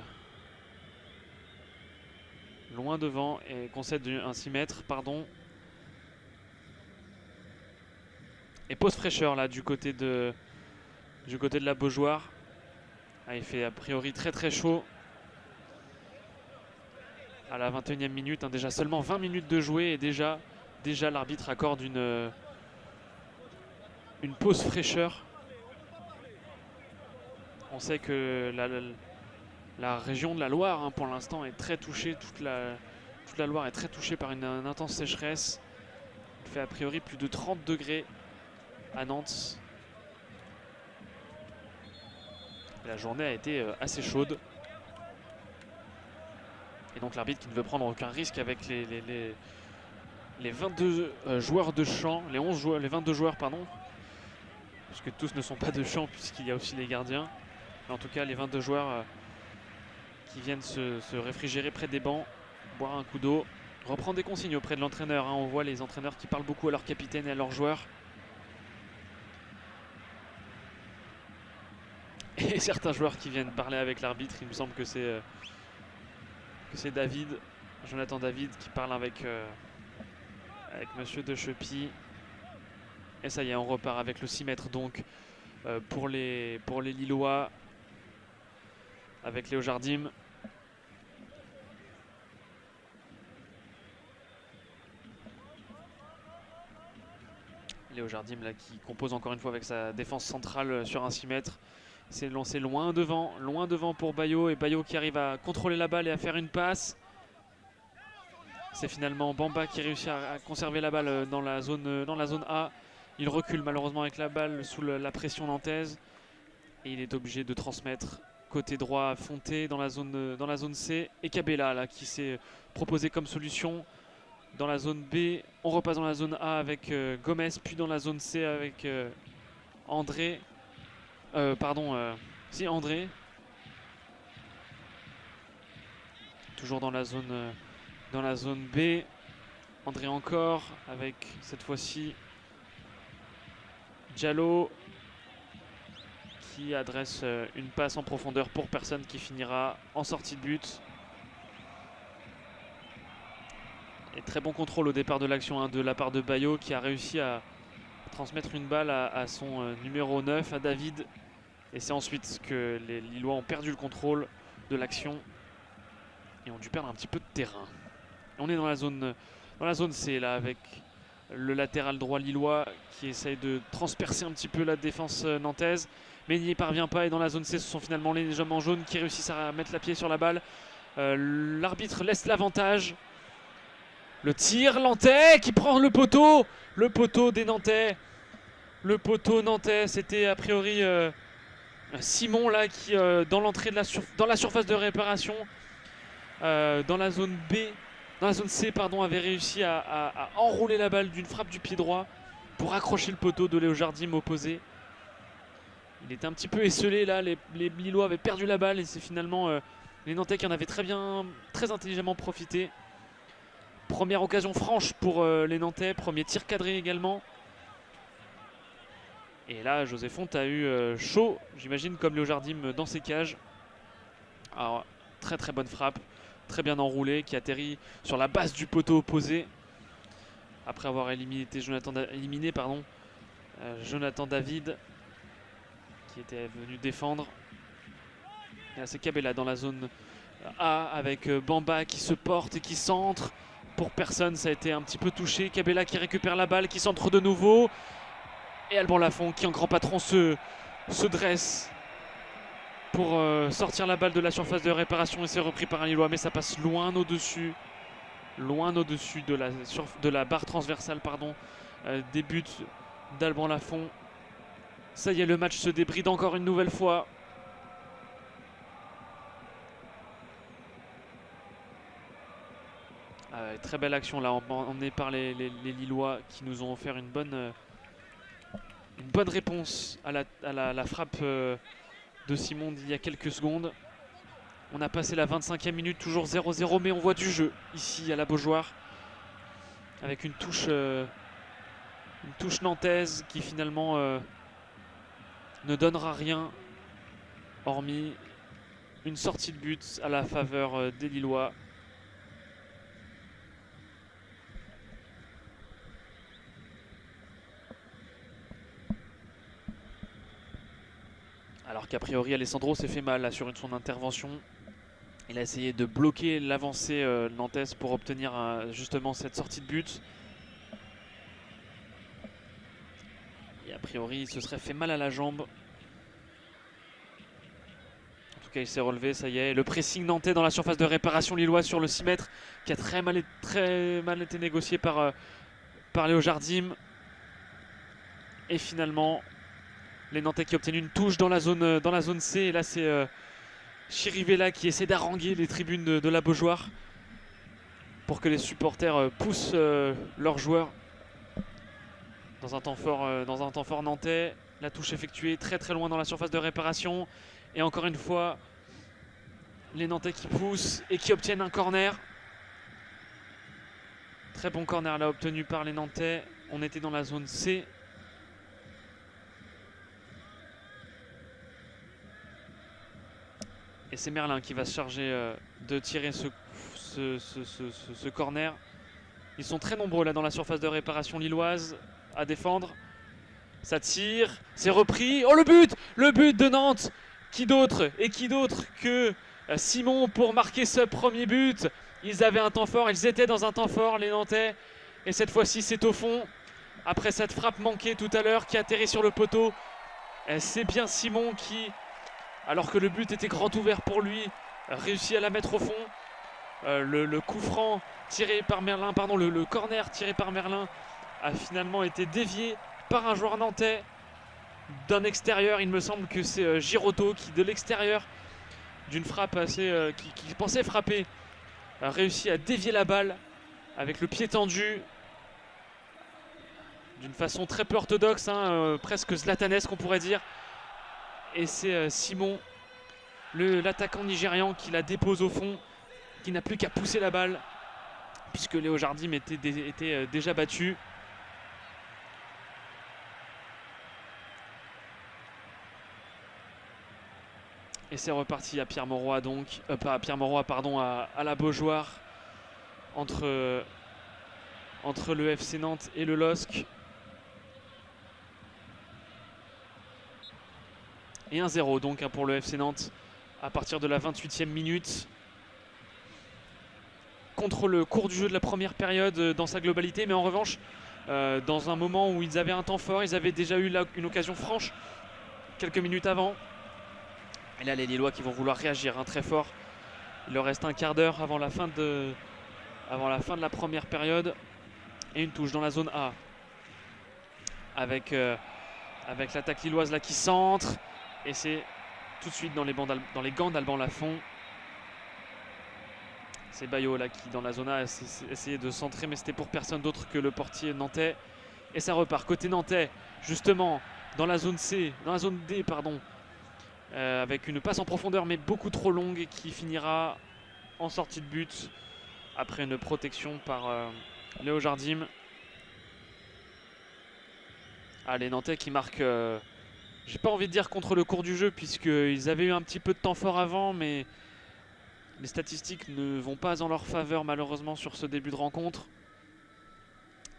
loin devant et concède un 6 mètres, pardon. Et pause fraîcheur là du côté de la Beaujoire. Ah, il fait a priori très très chaud. À la 21e minute, hein, déjà seulement 20 minutes de jouer et déjà l'arbitre accorde une pause fraîcheur. On sait que la région de la Loire, hein, pour l'instant, est très touchée. Toute la Loire est très touchée par une intense sécheresse. Il fait a priori plus de 30 degrés à Nantes. Et la journée a été assez chaude. Et donc l'arbitre qui ne veut prendre aucun risque avec les 22 joueurs de champ, les 22 joueurs, pardon, puisque tous ne sont pas de champ puisqu'il y a aussi les gardiens. Mais en tout cas, les 22 joueurs qui viennent se réfrigérer près des bancs, boire un coup d'eau, reprendre des consignes auprès de l'entraîneur. Hein. On voit les entraîneurs qui parlent beaucoup à leur capitaine et à leurs joueurs. Et certains joueurs qui viennent parler avec l'arbitre. Il me semble que c'est David, Jonathan David, qui parle avec monsieur De Chepy. Et ça y est, on repart avec le 6 mètres donc pour les Lillois avec Léo Jardim. Léo Jardim là, qui compose encore une fois avec sa défense centrale sur un 6 mètres. C'est lancé loin devant pour Bayo, et Bayo qui arrive à contrôler la balle et à faire une passe. C'est finalement Bamba qui réussit à conserver la balle dans la zone A. Il recule malheureusement avec la balle sous la pression nantaise. Et il est obligé de transmettre côté droit à Fonté dans la zone C. Et Cabella là, qui s'est proposé comme solution dans la zone B. On repasse dans la zone A avec Gomez, puis dans la zone C avec André. André. Toujours dans la zone B. André encore avec cette fois-ci Diallo qui adresse une passe en profondeur pour personne qui finira en sortie de but. Et très bon contrôle au départ de l'action hein, de la part de Bayo qui a réussi à transmettre une balle à son numéro 9, à David. Et c'est ensuite que les Lillois ont perdu le contrôle de l'action et ont dû perdre un petit peu de terrain. On est dans la zone C là avec le latéral droit lillois qui essaye de transpercer un petit peu la défense nantaise. Mais il n'y parvient pas et dans la zone C ce sont finalement les hommes en jaune qui réussissent à mettre la pied sur la balle. L'arbitre laisse l'avantage. Le tir nantais qui prend le poteau des Nantais. Le poteau nantais, c'était a priori Simon là qui dans l'entrée dans la surface de réparation dans la zone B, dans la zone C pardon, avait réussi à enrouler la balle d'une frappe du pied droit pour accrocher le poteau de Léo Jardim opposé. Il était un petit peu esselé là, les Lillois avaient perdu la balle et c'est finalement les Nantais qui en avaient très intelligemment profité. Première occasion franche pour les Nantais, premier tir cadré également. Et là, José Font a eu chaud, j'imagine, comme Léo Jardim dans ses cages. Alors, très très bonne frappe, très bien enroulée, qui atterrit sur la base du poteau opposé. Après avoir éliminé Jonathan David, qui était venu défendre. Et là, c'est Cabella dans la zone A, avec Bamba qui se porte et qui centre. Pour personne, ça a été un petit peu touché. Cabella qui récupère la balle, qui centre de nouveau. Et Alban Lafont qui en grand patron se dresse pour sortir la balle de la surface de réparation et c'est repris par un Lillois, mais ça passe loin au-dessus de la barre transversale des buts d'Alban Lafont. Ça y est, le match se débride encore une nouvelle fois. Très belle action là, emmenée par les Lillois qui nous ont offert une bonne réponse à la frappe de Simon d'il y a quelques secondes. On a passé la 25e minute, toujours 0-0, mais on voit du jeu ici à la Beaujoire. Avec une touche nantaise qui finalement ne donnera rien, hormis une sortie de but à la faveur des Lillois. Alors qu'a priori Alessandro s'est fait mal là, sur son intervention. Il a essayé de bloquer l'avancée nantaise pour obtenir justement cette sortie de but. Et a priori il se serait fait mal à la jambe. En tout cas il s'est relevé, ça y est. Le pressing nantais dans la surface de réparation lilloise sur le 6 mètres qui a très mal été négocié par Léo Jardim. Et finalement les Nantais qui obtiennent une touche dans la zone C. Et là c'est Chirivella qui essaie d'haranguer les tribunes de la Beaujoire pour que les supporters poussent leurs joueurs dans un temps fort nantais. La touche effectuée très très loin dans la surface de réparation. Et encore une fois, les Nantais qui poussent et qui obtiennent un corner. Très bon corner là obtenu par les Nantais. On était dans la zone C. Et c'est Merlin qui va se charger de tirer ce corner. Ils sont très nombreux là dans la surface de réparation lilloise à défendre. Ça tire, c'est repris. Oh le but de Nantes. Qui d'autre que Simon pour marquer ce premier but. Ils avaient un temps fort, ils étaient dans un temps fort les Nantais. Et cette fois-ci c'est au fond. Après cette frappe manquée tout à l'heure qui atterrit sur le poteau. C'est bien Simon qui, alors que le but était grand ouvert pour lui, réussit à la mettre au fond. Le coup franc tiré par Merlin, le corner tiré par Merlin a finalement été dévié par un joueur nantais d'un extérieur. Il me semble que c'est Girotto qui, de l'extérieur, d'une frappe qui pensait frapper, a réussi à dévier la balle avec le pied tendu d'une façon très peu orthodoxe, presque zlatanesque on pourrait dire. Et c'est Simon, l'attaquant nigérian, qui la dépose au fond, qui n'a plus qu'à pousser la balle, puisque Léo Jardim était déjà battu. Et c'est reparti à Pierre-Mauroy donc, pas à Pierre-Mauroy, pardon, à la Beaujoire, entre le FC Nantes et le LOSC. Et 1-0 donc pour le FC Nantes à partir de la 28e minute. Contre le cours du jeu de la première période dans sa globalité, mais en revanche, dans un moment où ils avaient un temps fort, ils avaient déjà eu une occasion franche quelques minutes avant. Et là, les Lillois qui vont vouloir réagir très fort. Il leur reste un quart d'heure avant la fin de la première période. Et une touche dans la zone A. Avec l'attaque lilloise là qui centre. Et c'est tout de suite dans les gants d'Alban Lafont. C'est Bayo là qui dans la zone A essayait de centrer, mais c'était pour personne d'autre que le portier nantais. Et ça repart côté nantais, justement dans la zone C, dans la zone D pardon, avec une passe en profondeur mais beaucoup trop longue et qui finira en sortie de but après une protection par Léo Jardim. Ah, les Nantais qui marquent, j'ai pas envie de dire contre le cours du jeu puisqu'ils avaient eu un petit peu de temps fort avant, mais les statistiques ne vont pas en leur faveur malheureusement sur ce début de rencontre.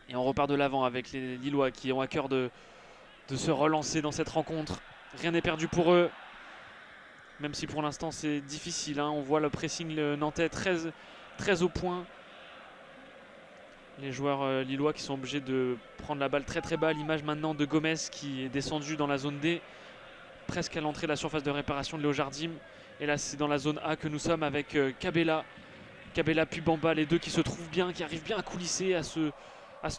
Et on repart de l'avant avec les Lillois qui ont à cœur de se relancer dans cette rencontre. Rien n'est perdu pour eux. Même si pour l'instant c'est difficile. On voit le pressing nantais très au point. Les joueurs lillois qui sont obligés de prendre la balle très bas. L'image maintenant de Gomez qui est descendu dans la zone D. Presque à l'entrée de la surface de réparation de Léo Jardim. Et là c'est dans la zone A que nous sommes avec Cabella puis Bamba, les deux qui se trouvent bien, qui arrivent bien à coulisser, à se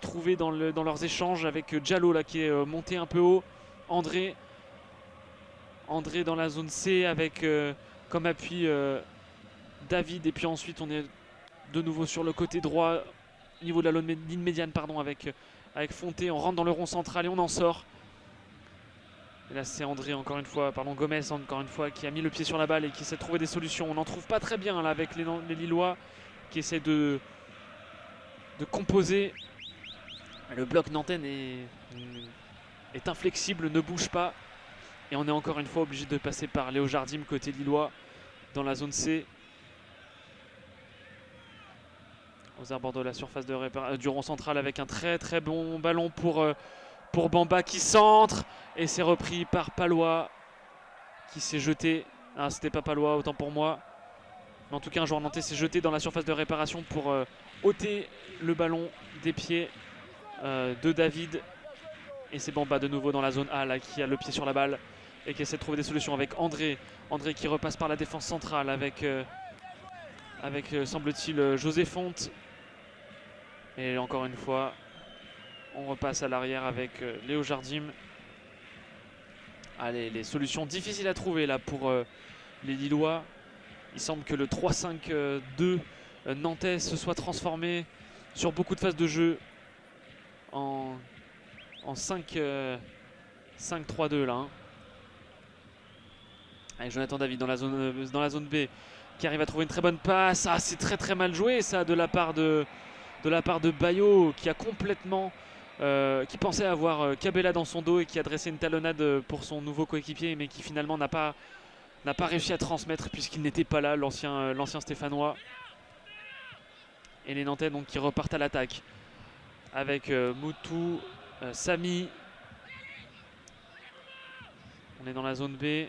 trouver dans leurs échanges avec Diallo là, qui est monté un peu haut. André dans la zone C avec comme appui David. Et puis ensuite on est de nouveau sur le côté droit au niveau de la ligne médiane pardon, avec Fonté. On rentre dans le rond central et on en sort. Et là c'est Gomez encore une fois qui a mis le pied sur la balle et qui essaie de trouver des solutions. On n'en trouve pas très bien là avec les Lillois qui essaient de composer. Le bloc nantais est inflexible, ne bouge pas. Et on est encore une fois obligé de passer par Léo Jardim côté Lillois dans la zone C. Aux abords de la surface du rond central avec un très bon ballon pour Bamba qui centre. Et c'est repris par Palois qui s'est jeté. Ah, c'était pas Palois, autant pour moi. Mais en tout cas, un joueur nantais s'est jeté dans la surface de réparation pour ôter le ballon des pieds de David. Et c'est Bamba de nouveau dans la zone A là, qui a le pied sur la balle et qui essaie de trouver des solutions avec André qui repasse par la défense centrale avec semble-t-il José Fonte. Et encore une fois on repasse à l'arrière avec Léo Jardim. Allez, les solutions difficiles à trouver là pour les Lillois. Il semble que le 3-5-2 nantais se soit transformé sur beaucoup de phases de jeu en 5-3-2 là. Avec Jonathan David dans la zone B qui arrive à trouver une très bonne passe. Ah, c'est très mal joué ça de la part de Bayo qui a complètement qui pensait avoir Cabella dans son dos et qui a dressé une talonnade pour son nouveau coéquipier, mais qui finalement n'a pas réussi à transmettre puisqu'il n'était pas là, l'ancien Stéphanois. Et les Nantais donc qui repartent à l'attaque avec Moutou, Samy. On est dans la zone B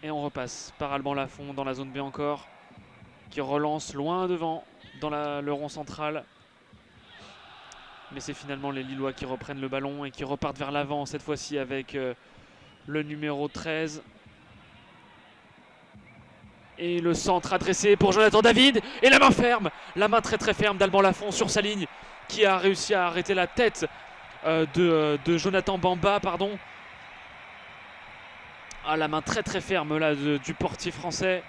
et on repasse par Alban Lafont dans la zone B encore, qui relance loin devant dans le rond central. Mais c'est finalement les Lillois qui reprennent le ballon et qui repartent vers l'avant cette fois-ci avec le numéro 13. Et le centre adressé pour Jonathan David. Et la main ferme, la main très ferme d'Alban Lafont sur sa ligne, qui a réussi à arrêter la tête de Jonathan Bamba, pardon. Ah, la main très ferme là du portier français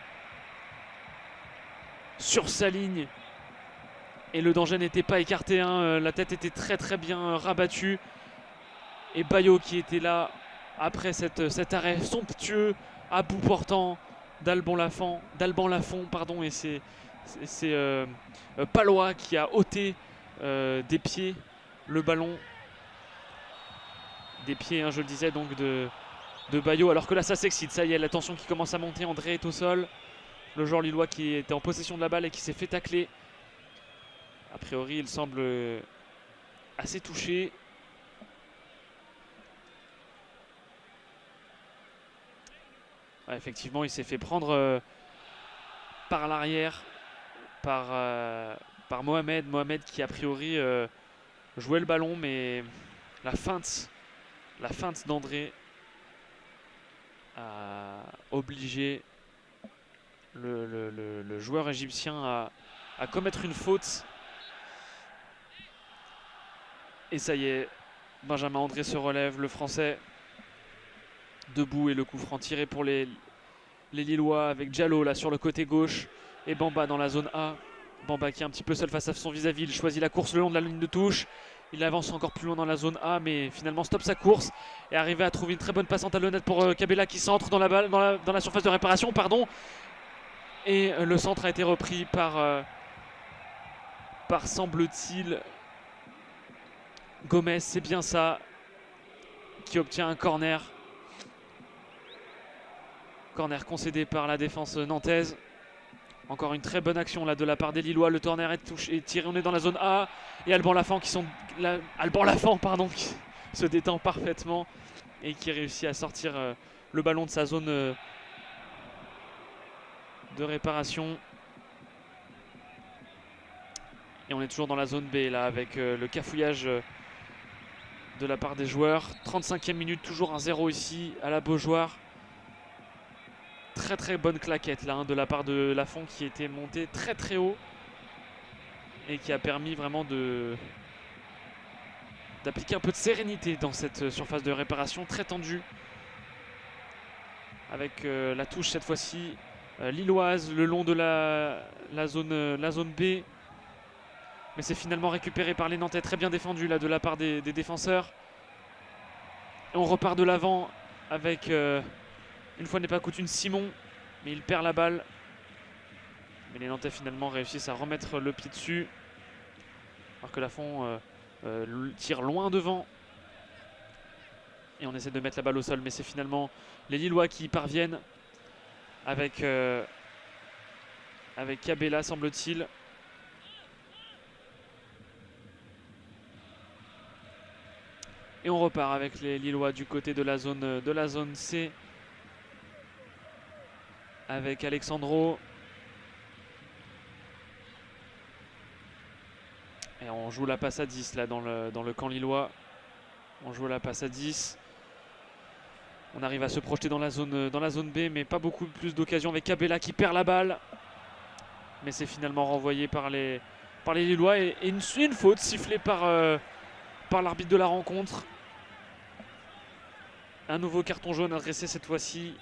sur sa ligne. Et le danger n'était pas écarté, la tête était très bien rabattue. Et Bayo qui était là après cet arrêt somptueux à bout portant d'Alban Lafont, pardon. Et c'est Palois qui a ôté des pieds le ballon. Des pieds, je le disais, donc de de Bayo, alors que là ça s'excite. Ça y est, la tension qui commence à monter. André est au sol. Le joueur lillois qui était en possession de la balle et qui s'est fait tacler. A priori, il semble assez touché. Ouais, effectivement, il s'est fait prendre par l'arrière par Mohamed. Mohamed qui a priori jouait le ballon, mais la feinte d'André a obligé le joueur égyptien à commettre une faute. Et ça y est, Benjamin André se relève, le Français debout, et le coup franc tiré pour les Lillois avec Diallo là sur le côté gauche et Bamba dans la zone A. Bamba qui est un petit peu seul face à son vis-à-vis, il choisit la course le long de la ligne de touche. Il avance encore plus loin dans la zone A, mais finalement stoppe sa course et arrive à trouver une très bonne passe en talonnette pour Kabela qui centre dans la balle, dans la surface de réparation, pardon. Et le centre a été repris par semble-t-il Gomez, c'est bien ça, qui obtient un corner. Corner concédé par la défense nantaise. Encore une très bonne action là de la part des Lillois. Le corner est tiré, on est dans la zone A. Et Alban Lafont qui se détend parfaitement et qui réussit à sortir le ballon de sa zone de réparation. Et on est toujours dans la zone B là avec le cafouillage de la part des joueurs. 35e minute, toujours un 0 ici à la Beaujoire. Très très bonne claquette là de la part de Lafont qui était monté très très haut et qui a permis vraiment d'appliquer un peu de sérénité dans cette surface de réparation très tendue, avec la touche cette fois-ci lilloise le long de la zone B. Mais c'est finalement récupéré par les Nantais, très bien défendu là de la part des défenseurs. Et on repart de l'avant avec, une fois n'est pas coutume, Simon. Mais il perd la balle. Mais les Nantais finalement réussissent à remettre le pied dessus. Alors que Lafont tire loin devant. Et on essaie de mettre la balle au sol. Mais c'est finalement les Lillois qui y parviennent. Avec Kabela, semble-t-il. Et on repart avec les Lillois du côté de la zone C. Avec Alexandro. Et on joue la passe à 10 là dans le camp lillois. On joue la passe à 10. On arrive à se projeter dans la zone B, mais pas beaucoup plus d'occasions avec Kabela qui perd la balle. Mais c'est finalement renvoyé par les Lillois. Et une faute sifflée par l'arbitre de la rencontre. Un nouveau carton jaune adressé cette fois-ci,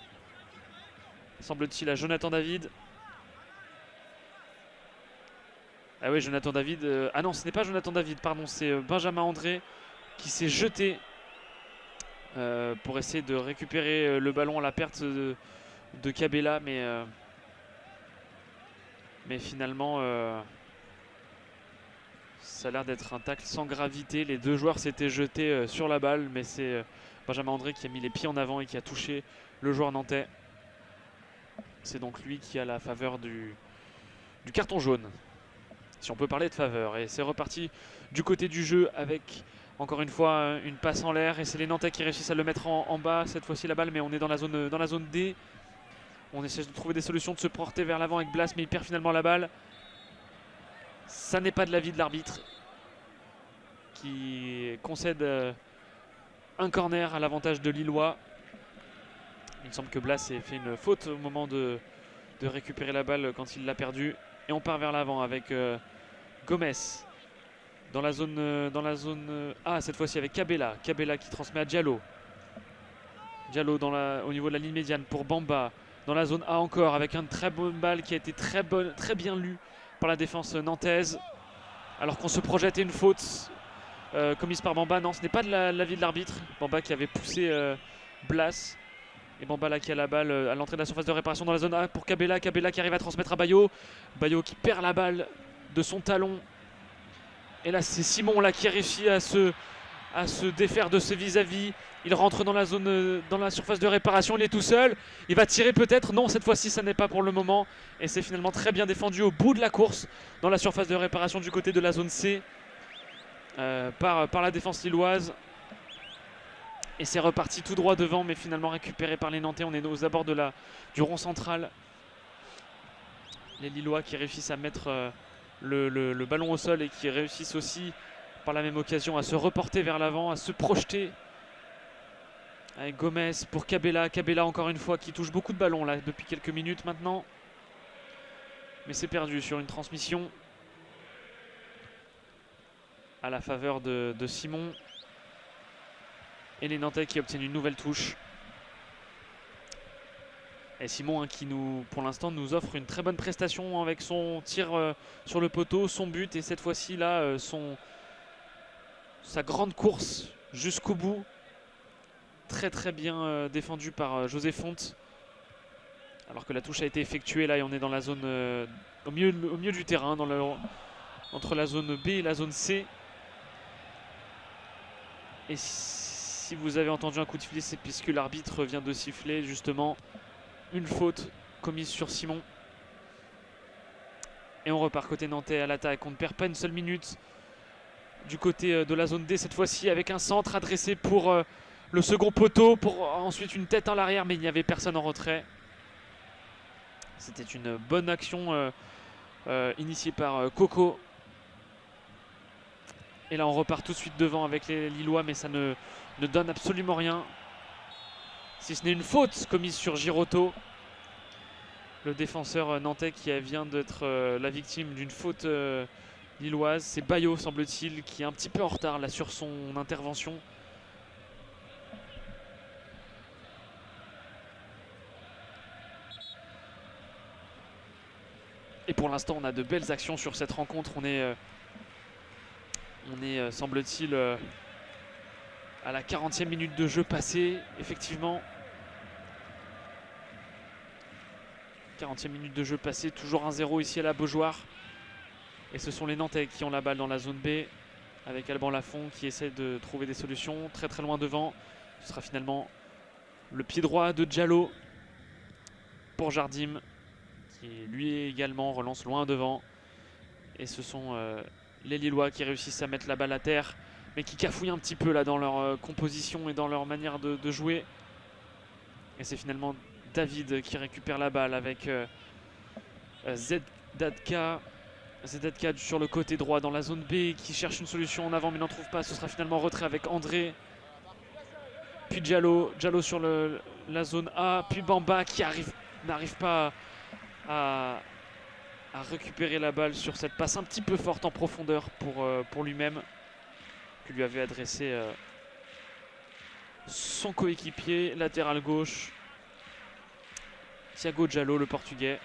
semble-t-il, à Jonathan David. Ah oui, Jonathan David. Ah non, ce n'est pas Jonathan David, pardon, c'est Benjamin André qui s'est jeté pour essayer de récupérer le ballon à la perte de Kabela. Mais finalement, ça a l'air d'être un tacle sans gravité. Les deux joueurs s'étaient jetés sur la balle, mais c'est Benjamin André qui a mis les pieds en avant et qui a touché le joueur nantais. C'est donc lui qui a la faveur du carton jaune, si on peut parler de faveur. Et c'est reparti du côté du jeu avec encore une fois une passe en l'air. Et c'est les Nantais qui réussissent à le mettre en bas cette fois-ci la balle, mais on est dans la zone D. On essaie de trouver des solutions, de se porter vers l'avant avec Blas, mais il perd finalement la balle. Ça n'est pas de l'avis de l'arbitre qui concède un corner à l'avantage de Lillois. Il me semble que Blas a fait une faute au moment de récupérer la balle quand il l'a perdue. Et on part vers l'avant avec Gomez dans la zone A cette fois-ci avec Kabela. Kabela qui transmet à Diallo. Diallo au niveau de la ligne médiane pour Bamba. Dans la zone A encore avec une très bonne balle qui a été très bien lue par la défense nantaise. Alors qu'on se projette et une faute commise par Bamba. Non, ce n'est pas de l'avis de l'arbitre. Bamba qui avait poussé Blas. Et Bamba là qui a la balle à l'entrée de la surface de réparation dans la zone A pour Kabela. Kabela qui arrive à transmettre à Bayo. Bayo qui perd la balle de son talon. Et là c'est Simon là qui a réussi à se à se défaire de ses vis-à-vis. Il rentre dans la zone, dans la surface de réparation, il est tout seul. Il va tirer peut-être, non cette fois-ci ça n'est pas pour le moment. Et c'est finalement très bien défendu au bout de la course dans la surface de réparation du côté de la zone C par la défense lilloise. Et c'est reparti tout droit devant, mais finalement récupéré par les Nantais. On est aux abords du rond central. Les Lillois qui réussissent à mettre le ballon au sol et qui réussissent aussi par la même occasion à se reporter vers l'avant, à se projeter. Avec Gomez pour Cabella. Cabella encore une fois qui touche beaucoup de ballons là depuis quelques minutes maintenant. Mais c'est perdu sur une transmission à la faveur de Simon. Et les Nantais qui obtiennent une nouvelle touche. Et Simon qui pour l'instant nous offre une très bonne prestation avec son tir sur le poteau, son but et cette fois-ci là sa grande course jusqu'au bout. Très très bien défendu par José Fonte. Alors que la touche a été effectuée là et on est dans la zone au milieu du terrain, entre la zone B et la zone C. Et si vous avez entendu un coup de filet, c'est puisque l'arbitre vient de siffler justement une faute commise sur Simon. Et on repart côté nantais à l'attaque. On ne perd pas une seule minute du côté de la zone D cette fois-ci avec un centre adressé pour le second poteau, pour ensuite une tête en l'arrière, mais il n'y avait personne en retrait. C'était une bonne action initiée par Coco. Et là on repart tout de suite devant avec les Lillois, mais ça ne donne absolument rien. Si ce n'est une faute commise sur Girotto, le défenseur nantais qui vient d'être la victime d'une faute lilloise. C'est Bayo, semble-t-il, qui est un petit peu en retard là sur son intervention. Et pour l'instant, on a de belles actions sur cette rencontre. On est semble-t-il, à la 40e minute de jeu passée, effectivement. 40e minute de jeu passée, toujours 1-0 ici à la Beaujoire. Et ce sont les Nantais qui ont la balle dans la zone B, avec Alban Lafont qui essaie de trouver des solutions très très loin devant. Ce sera finalement le pied droit de Diallo pour Jardim, qui lui également relance loin devant. Et ce sont les Lillois qui réussissent à mettre la balle à terre, mais qui cafouillent un petit peu là dans leur composition et dans leur manière de jouer. Et c'est finalement David qui récupère la balle avec Zedadka sur le côté droit dans la zone B, qui cherche une solution en avant mais n'en trouve pas. Ce sera finalement retrait avec André, puis Diallo sur la zone A, puis Bamba qui n'arrive pas à récupérer la balle sur cette passe un petit peu forte en profondeur pour lui-même, que lui avait adressé son coéquipier latéral gauche Thiago Diallo, le portugais.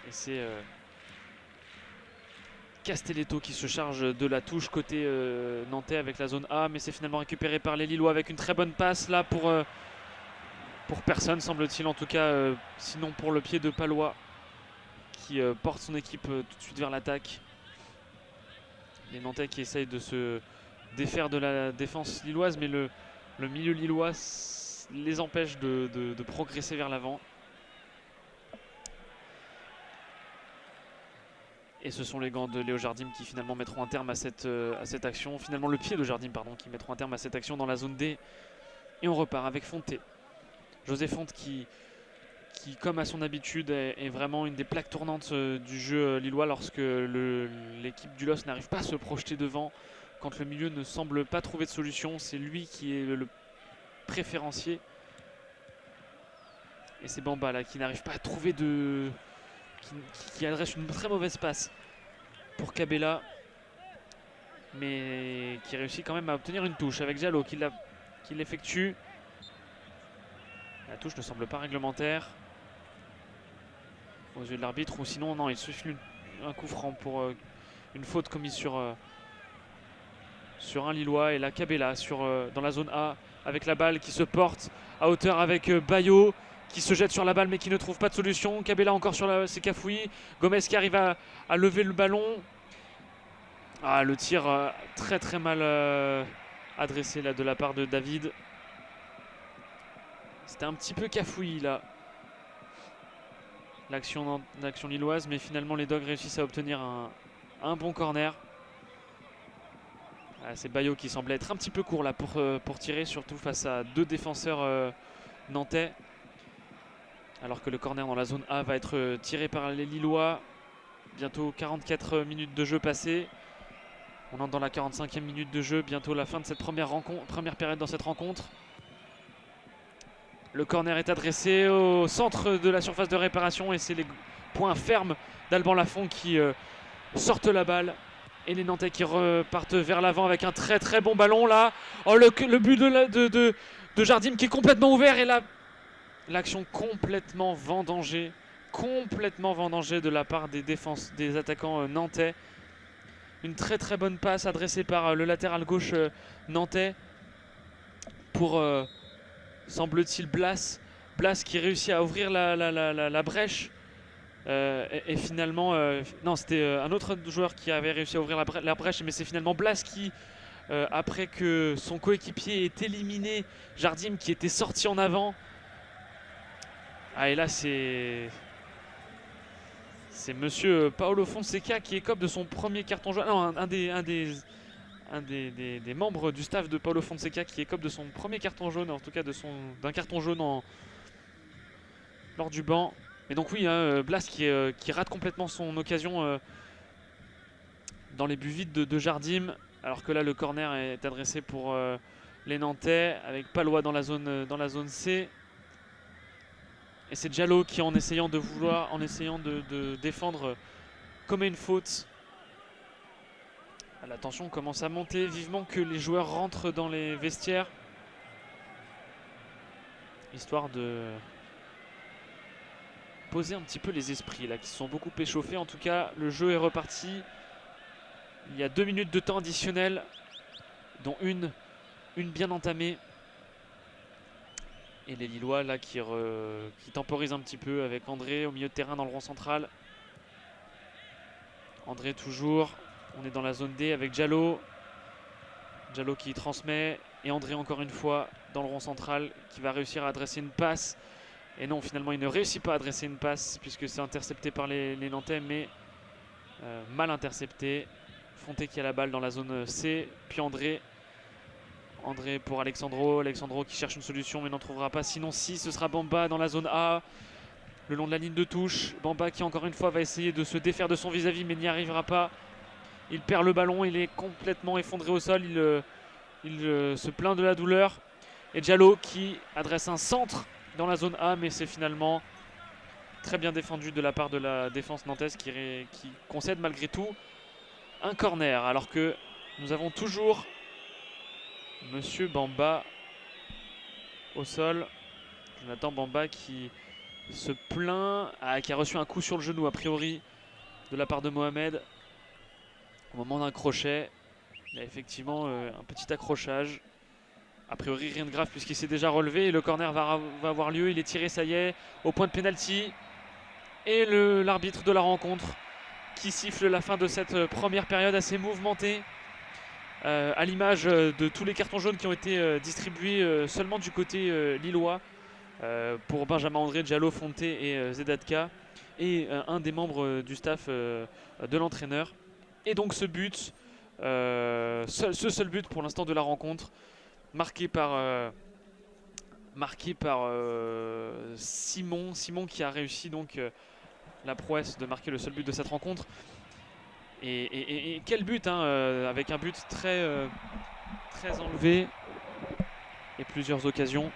Et c'est Castelletto qui se charge de la touche côté nantais avec la zone A, mais c'est finalement récupéré par les Lillois avec une très bonne passe là pour personne, semble-t-il, en tout cas, sinon pour le pied de Palois qui porte son équipe tout de suite vers l'attaque. Les Nantais qui essayent de se défaire de la défense lilloise, mais le milieu lillois les empêche de progresser vers l'avant. Et ce sont les gants de Léo Jardim qui finalement mettront un terme à cette action. Finalement le pied de Jardim, pardon, qui mettront un terme à cette action dans la zone D. Et on repart avec Fonte. José Fonte qui comme à son habitude est vraiment une des plaques tournantes du jeu lillois lorsque l'équipe du LOS n'arrive pas à se projeter devant. Quand le milieu ne semble pas trouver de solution, c'est lui qui est le préférencier. Et c'est Bamba là qui n'arrive pas à trouver qui adresse une très mauvaise passe pour Cabella, mais qui réussit quand même à obtenir une touche avec Diallo qui l'effectue. La touche ne semble pas réglementaire aux yeux de l'arbitre, ou sinon non, il suffit un coup franc pour une faute commise sur un Lillois. Et là Cabella dans la zone A avec la balle qui se porte à hauteur avec Bayo qui se jette sur la balle mais qui ne trouve pas de solution. Cabella encore sur ses cafouilles. Gomez qui arrive à lever le ballon. Ah, le tir très très mal adressé là de la part de David. C'était un petit peu cafouillis là, l'action lilloise, mais finalement les Dogs réussissent à obtenir un bon corner. Ah, c'est Bayo qui semblait être un petit peu court là pour tirer, surtout face à deux défenseurs nantais. Alors que le corner dans la zone A va être tiré par les Lillois. Bientôt 44 minutes de jeu passées. On entre dans la 45e minute de jeu, bientôt la fin de cette première période dans cette rencontre. Le corner est adressé au centre de la surface de réparation et c'est les points fermes d'Alban Lafont qui sortent la balle. Et les Nantais qui repartent vers l'avant avec un très très bon ballon là. Oh, le but de Jardim qui est complètement ouvert et là, l'action complètement vendangée de la part des attaquants nantais. Une très très bonne passe adressée par le latéral gauche nantais pour, semble-t-il, Blas. Blas qui réussit à ouvrir la brèche. Et finalement, non, c'était un autre joueur qui avait réussi à ouvrir la brèche, mais c'est finalement Blas qui, après que son coéquipier ait éliminé Jardim qui était sorti en avant. Ah, et là, c'est monsieur Paolo Fonseca qui écope de son premier carton jaune. Non, un des membres du staff de Paolo Fonseca qui écope de son premier carton jaune, en tout cas d'un carton jaune lors du banc. Et donc oui, hein, Blas qui rate complètement son occasion dans les buts vides de Jardim, alors que là le corner est adressé pour les Nantais avec Palois dans la zone C. Et c'est Diallo qui, en essayant de défendre, commet une faute. La tension commence à monter, vivement que les joueurs rentrent dans les vestiaires, histoire de poser un petit peu les esprits là, qui se sont beaucoup échauffés. En tout cas, le jeu est reparti. Il y a 2 minutes de temps additionnel, dont une bien entamée. Et les Lillois là qui temporisent un petit peu avec André au milieu de terrain dans le rond central. André toujours. On est dans la zone D avec Diallo. Diallo qui transmet. Et André encore une fois dans le rond central qui va réussir à adresser une passe. Et non, finalement il ne réussit pas à adresser une passe puisque c'est intercepté par les Nantais, mais mal intercepté. Fonté qui a la balle dans la zone C. Puis André pour Alexandro qui cherche une solution mais n'en trouvera pas. Sinon si, ce sera Bamba dans la zone A, le long de la ligne de touche. Bamba qui encore une fois va essayer de se défaire de son vis-à-vis mais n'y arrivera pas. Il perd le ballon, il est complètement effondré au sol, il se plaint de la douleur. Et Diallo qui adresse un centre dans la zone A, mais c'est finalement très bien défendu de la part de la défense nantaise qui concède malgré tout un corner. Alors que nous avons toujours Monsieur Bamba au sol. Jonathan Bamba qui se plaint, qui a reçu un coup sur le genou a priori de la part de Mohamed au moment d'un crochet. Il y a effectivement un petit accrochage. A priori rien de grave puisqu'il s'est déjà relevé et le corner va avoir lieu. Il est tiré, ça y est, au point de pénalty. Et l'arbitre de la rencontre qui siffle la fin de cette première période assez mouvementée. À l'image de tous les cartons jaunes qui ont été distribués seulement du côté lillois pour Benjamin André, Diallo, Fonté et Zedatka, et un des membres du staff de l'entraîneur. Et donc ce but, ce seul but pour l'instant de la rencontre, marqué par Simon qui a réussi donc la prouesse de marquer le seul but de cette rencontre. Et quel but, hein, avec un but très enlevé plusieurs occasions.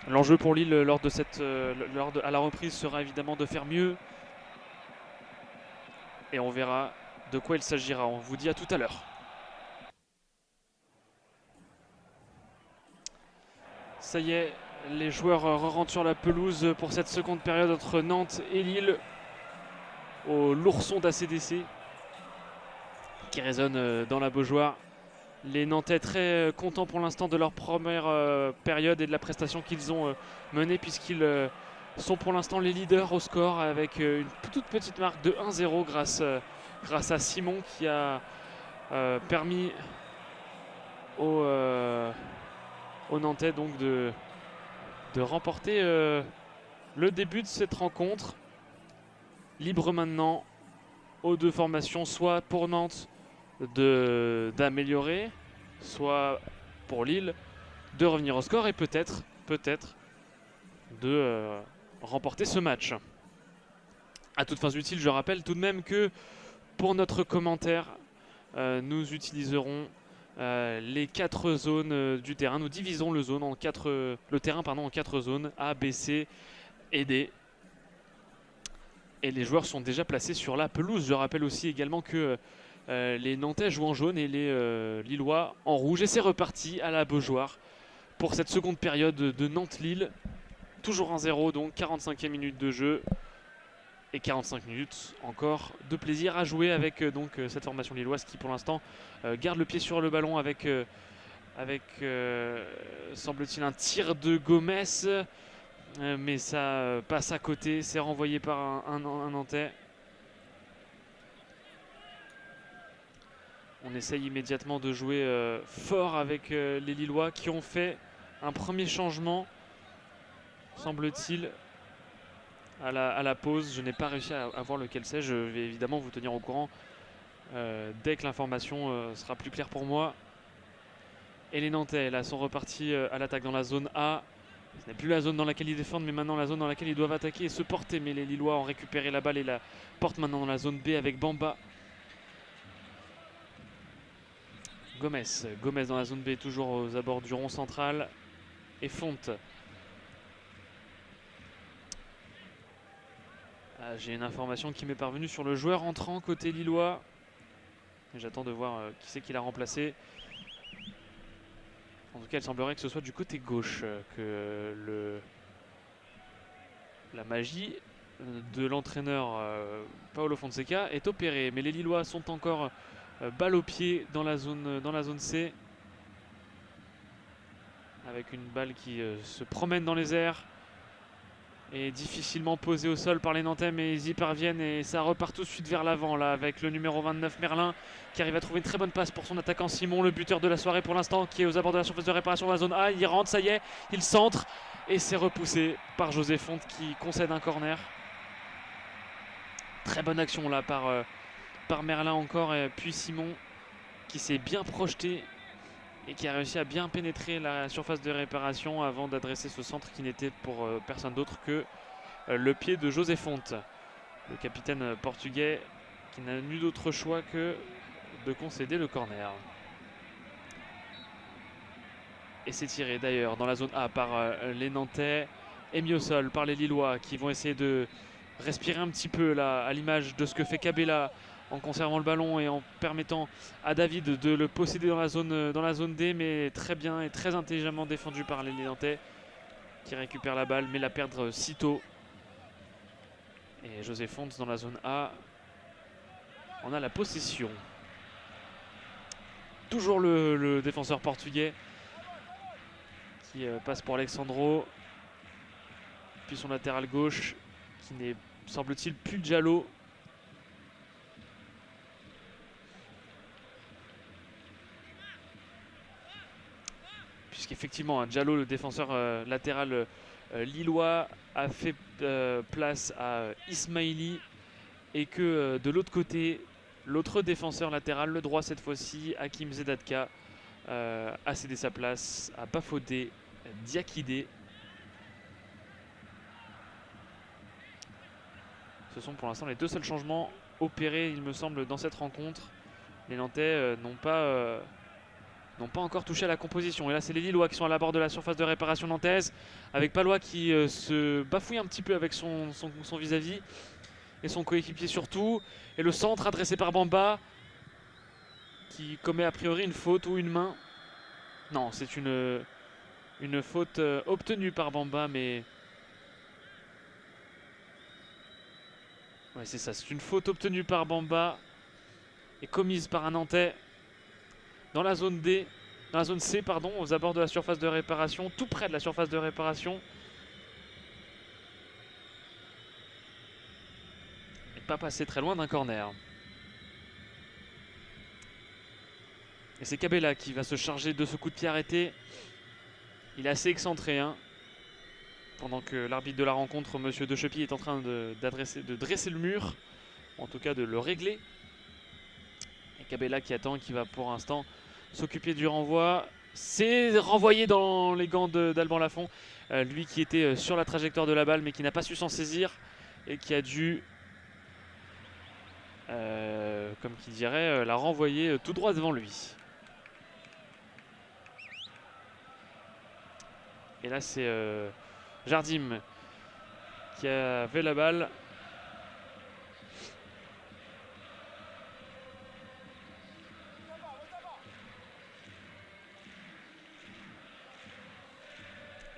L'enjeu pour Lille à la reprise sera évidemment de faire mieux. Et on verra de quoi il s'agira. On vous dit à tout à l'heure. Ça y est, les joueurs rentrent sur la pelouse pour cette seconde période entre Nantes et Lille, au Lourson d'ACDC qui résonne dans la Beaujoire. Les Nantais très contents pour l'instant de leur première période et de la prestation qu'ils ont menée, puisqu'ils sont pour l'instant les leaders au score avec une toute petite marque de 1-0 grâce à Simon qui a permis aux Nantais donc de remporter le début de cette rencontre. Libre maintenant aux deux formations, soit pour Nantes d'améliorer, soit pour Lille de revenir au score et peut-être de remporter ce match. À toutes fins utiles, je rappelle tout de même que pour notre commentaire, nous utiliserons les 4 zones du terrain. Nous divisons le terrain en 4 zones A, B, C et D. Et les joueurs sont déjà placés sur la pelouse. Je rappelle aussi également que les Nantais jouent en jaune et les Lillois en rouge. Et c'est reparti à la Beaujoire pour cette seconde période de Nantes-Lille. Toujours 1-0, donc 45e minute de jeu. Et 45 minutes encore de plaisir à jouer avec cette formation lilloise qui pour l'instant garde le pied sur le ballon avec semble-t-il un tir de Gomez. Mais ça passe à côté, c'est renvoyé par un Nantais. On essaye immédiatement de jouer fort avec les Lillois qui ont fait un premier changement, semble-t-il, à la pause. Je n'ai pas réussi à voir lequel c'est. Je vais évidemment vous tenir au courant dès que l'information sera plus claire pour moi. Et les Nantais là sont repartis à l'attaque dans la zone A. Ce n'est plus la zone dans laquelle ils défendent, mais maintenant la zone dans laquelle ils doivent attaquer et se porter. Mais les Lillois ont récupéré la balle et la portent maintenant dans la zone B avec Bamba. Gomez dans la zone B, toujours aux abords du rond central. Et Fonte. J'ai une information qui m'est parvenue sur le joueur entrant côté Lillois. J'attends de voir qui c'est qui l'a remplacé. En tout cas, il semblerait que ce soit du côté gauche que la magie de l'entraîneur Paolo Fonseca est opérée. Mais les Lillois sont encore balle au pied dans la zone C. Avec une balle qui se promène dans les airs. Et difficilement posée au sol par les Nantais, mais ils y parviennent et ça repart tout de suite vers l'avant là avec le numéro 29 Merlin qui arrive à trouver une très bonne passe pour son attaquant Simon, le buteur de la soirée pour l'instant, qui est aux abords de la surface de réparation dans la zone A. Il rentre, ça y est, il centre et c'est repoussé par José Fonte qui concède un corner. Très bonne action là par Merlin encore, et puis Simon qui s'est bien projeté et qui a réussi à bien pénétrer la surface de réparation avant d'adresser ce centre qui n'était pour personne d'autre que le pied de José Fonte, le capitaine portugais qui n'a eu d'autre choix que de concéder le corner. Et c'est tiré d'ailleurs dans la zone A par les Nantais et mis au sol par les Lillois qui vont essayer de respirer un petit peu là, à l'image de ce que fait Cabella en conservant le ballon et en permettant à David de le posséder dans la zone D, mais très bien et très intelligemment défendu par les Nantais qui récupèrent la balle mais la perdre sitôt. Et José Fonte dans la zone A, on a la possession. Toujours le défenseur portugais qui passe pour Alexandro, puis son latéral gauche qui n'est, semble-t-il, plus Diallo. Puisqu'effectivement, Diallo, le défenseur latéral lillois, a fait place à Ismaili et que de l'autre côté, l'autre défenseur latéral, le droit cette fois-ci, Hakim Zedatka, a cédé sa place à Bafodé Diakité. Ce sont pour l'instant les deux seuls changements opérés, il me semble, dans cette rencontre. Les Nantais n'ont pas encore touché à la composition. Et là, c'est les Lillois qui sont à la bord de la surface de réparation nantaise, avec Palois qui se bafouille un petit peu avec son vis-à-vis et son coéquipier surtout. Et le centre adressé par Bamba qui commet a priori une faute ou une main. Non, c'est une faute obtenue par Bamba, mais... Ouais, c'est ça, c'est une faute obtenue par Bamba et commise par un Nantais dans la zone D, dans la zone C, pardon, aux abords de la surface de réparation, tout près de la surface de réparation. pas passer très loin d'un corner. Et c'est Cabella qui va se charger de ce coup de pied arrêté. Il est assez excentré, hein, pendant que l'arbitre de la rencontre, Monsieur De Chepy, est en train de dresser le mur, en tout cas de le régler. Et Cabella qui attend, qui va pour l'instant s'occuper du renvoi. C'est renvoyé dans les gants d'Alban Lafont. Lui qui était sur la trajectoire de la balle mais qui n'a pas su s'en saisir et qui a dû, comme qui dirait, la renvoyer tout droit devant lui. Et là c'est Jardim qui avait la balle.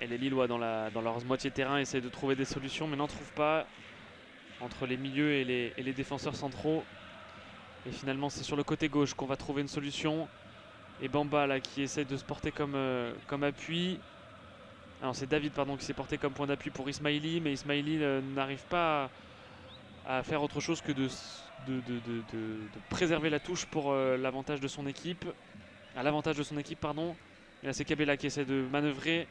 Et les Lillois dans leur moitié de terrain essaient de trouver des solutions mais n'en trouvent pas entre les milieux et les défenseurs centraux. Et finalement c'est sur le côté gauche qu'on va trouver une solution. Et Bamba là qui essaie de se porter comme appui. Alors c'est David pardon, qui s'est porté comme point d'appui pour Ismaili, mais Ismaili n'arrive pas à faire autre chose que de préserver la touche pour l'avantage de son équipe. À l'avantage de son équipe, pardon. Et là c'est Cabella qui essaie de manœuvrer,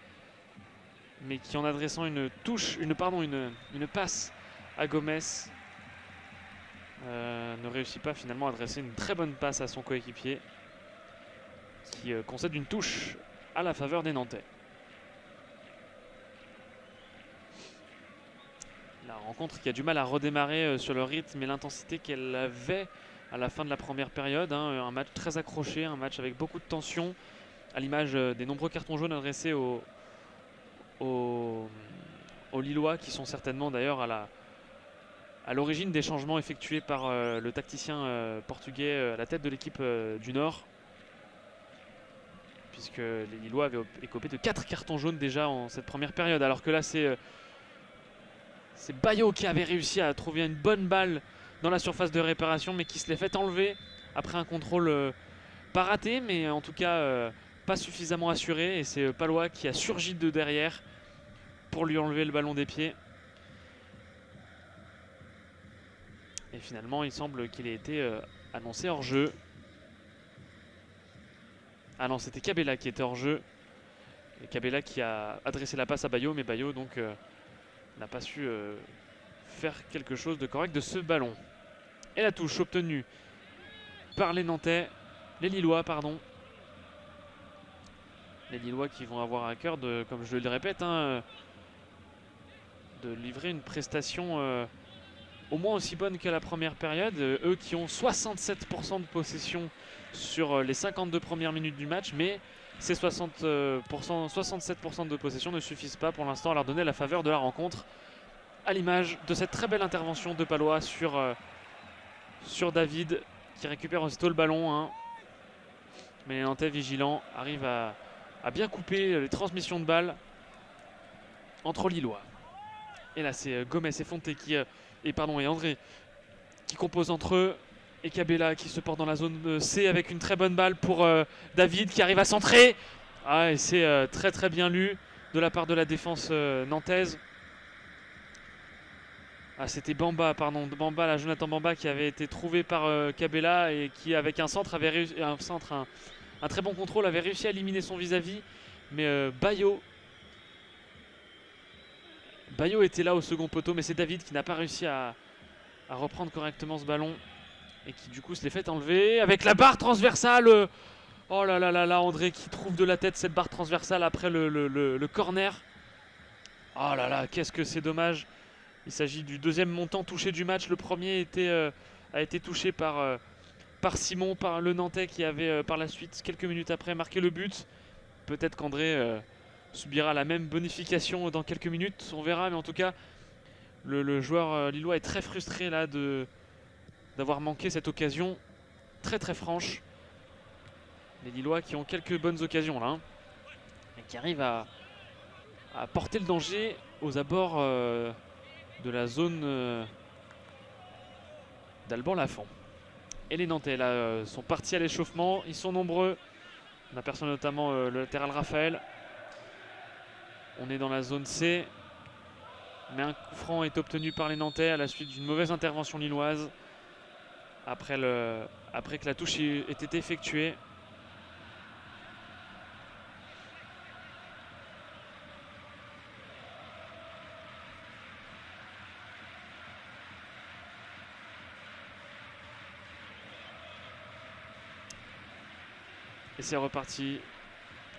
mais qui en adressant une passe à Gomez ne réussit pas finalement à adresser une très bonne passe à son coéquipier qui concède une touche à la faveur des Nantais. La rencontre qui a du mal à redémarrer sur le rythme et l'intensité qu'elle avait à la fin de la première période, hein. Un match très accroché, un match avec beaucoup de tension, à l'image des nombreux cartons jaunes adressés aux Lillois, qui sont certainement d'ailleurs à l'origine des changements effectués par le tacticien portugais à la tête de l'équipe du Nord, puisque les Lillois avaient écopé de 4 cartons jaunes déjà en cette première période, alors que là c'est Bayo qui avait réussi à trouver une bonne balle dans la surface de réparation, mais qui se l'est fait enlever après un contrôle pas raté, mais en tout cas pas suffisamment assuré. Et c'est Palois qui a surgi de derrière pour lui enlever le ballon des pieds. Et finalement, il semble qu'il ait été annoncé hors jeu. Ah non, c'était Cabella qui était hors jeu. Et Cabella qui a adressé la passe à Bayo, mais Bayo donc n'a pas su faire quelque chose de correct de ce ballon. Et la touche obtenue par les Nantais, les Lillois pardon. Les Lillois qui vont avoir à cœur de, comme je le répète, hein, de livrer une prestation au moins aussi bonne que la première période. Eux qui ont 67% de possession sur les 52 premières minutes du match, mais ces 67% de possession ne suffisent pas pour l'instant à leur donner la faveur de la rencontre, à l'image de cette très belle intervention de Palois sur David, qui récupère aussitôt le ballon, hein. Mais les Nantais vigilants arrivent à bien couper les transmissions de balles entre Lillois. Et là c'est Gomez et Fonte et André qui composent entre eux. Et Cabella qui se porte dans la zone C avec une très bonne balle pour David qui arrive à centrer. Ah, et c'est très très bien lu de la part de la défense nantaise. Ah, c'était Bamba, Jonathan Bamba qui avait été trouvé par Cabella et qui avec un centre avait réussi, un très bon contrôle, avait réussi à éliminer son vis-à-vis. Mais Bayo était là au second poteau, mais c'est David qui n'a pas réussi à reprendre correctement ce ballon. Et qui du coup se l'est fait enlever avec la barre transversale. Oh là là là là, André qui trouve de la tête cette barre transversale après le corner. Oh là là, qu'est-ce que c'est dommage. Il s'agit du deuxième montant touché du match. Le premier a été touché par Simon, par le Nantais qui avait par la suite, quelques minutes après, marqué le but. Peut-être qu'André subira la même bonification dans quelques minutes, on verra. Mais en tout cas, le joueur lillois est très frustré là d'avoir manqué cette occasion très très franche. Les Lillois qui ont quelques bonnes occasions là, hein, et qui arrivent à porter le danger aux abords de la zone d'Alban Lafont. Et les Nantais là sont partis à l'échauffement, ils sont nombreux. On aperçoit notamment le latéral Raphaël. On est dans la zone C. Mais un coup franc est obtenu par les Nantais à la suite d'une mauvaise intervention lilloise. Après que la touche ait été effectuée. Et c'est reparti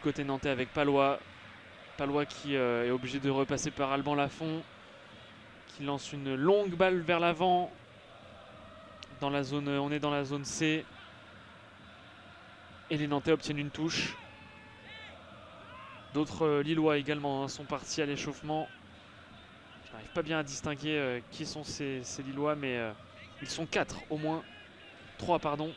côté nantais avec Palois. Palois qui est obligé de repasser par Alban Lafont, qui lance une longue balle vers l'avant. On est dans la zone C. Et les Nantais obtiennent une touche. D'autres Lillois également sont partis à l'échauffement. Je n'arrive pas bien à distinguer qui sont ces Lillois, mais ils sont 4 au moins. 3 pardon.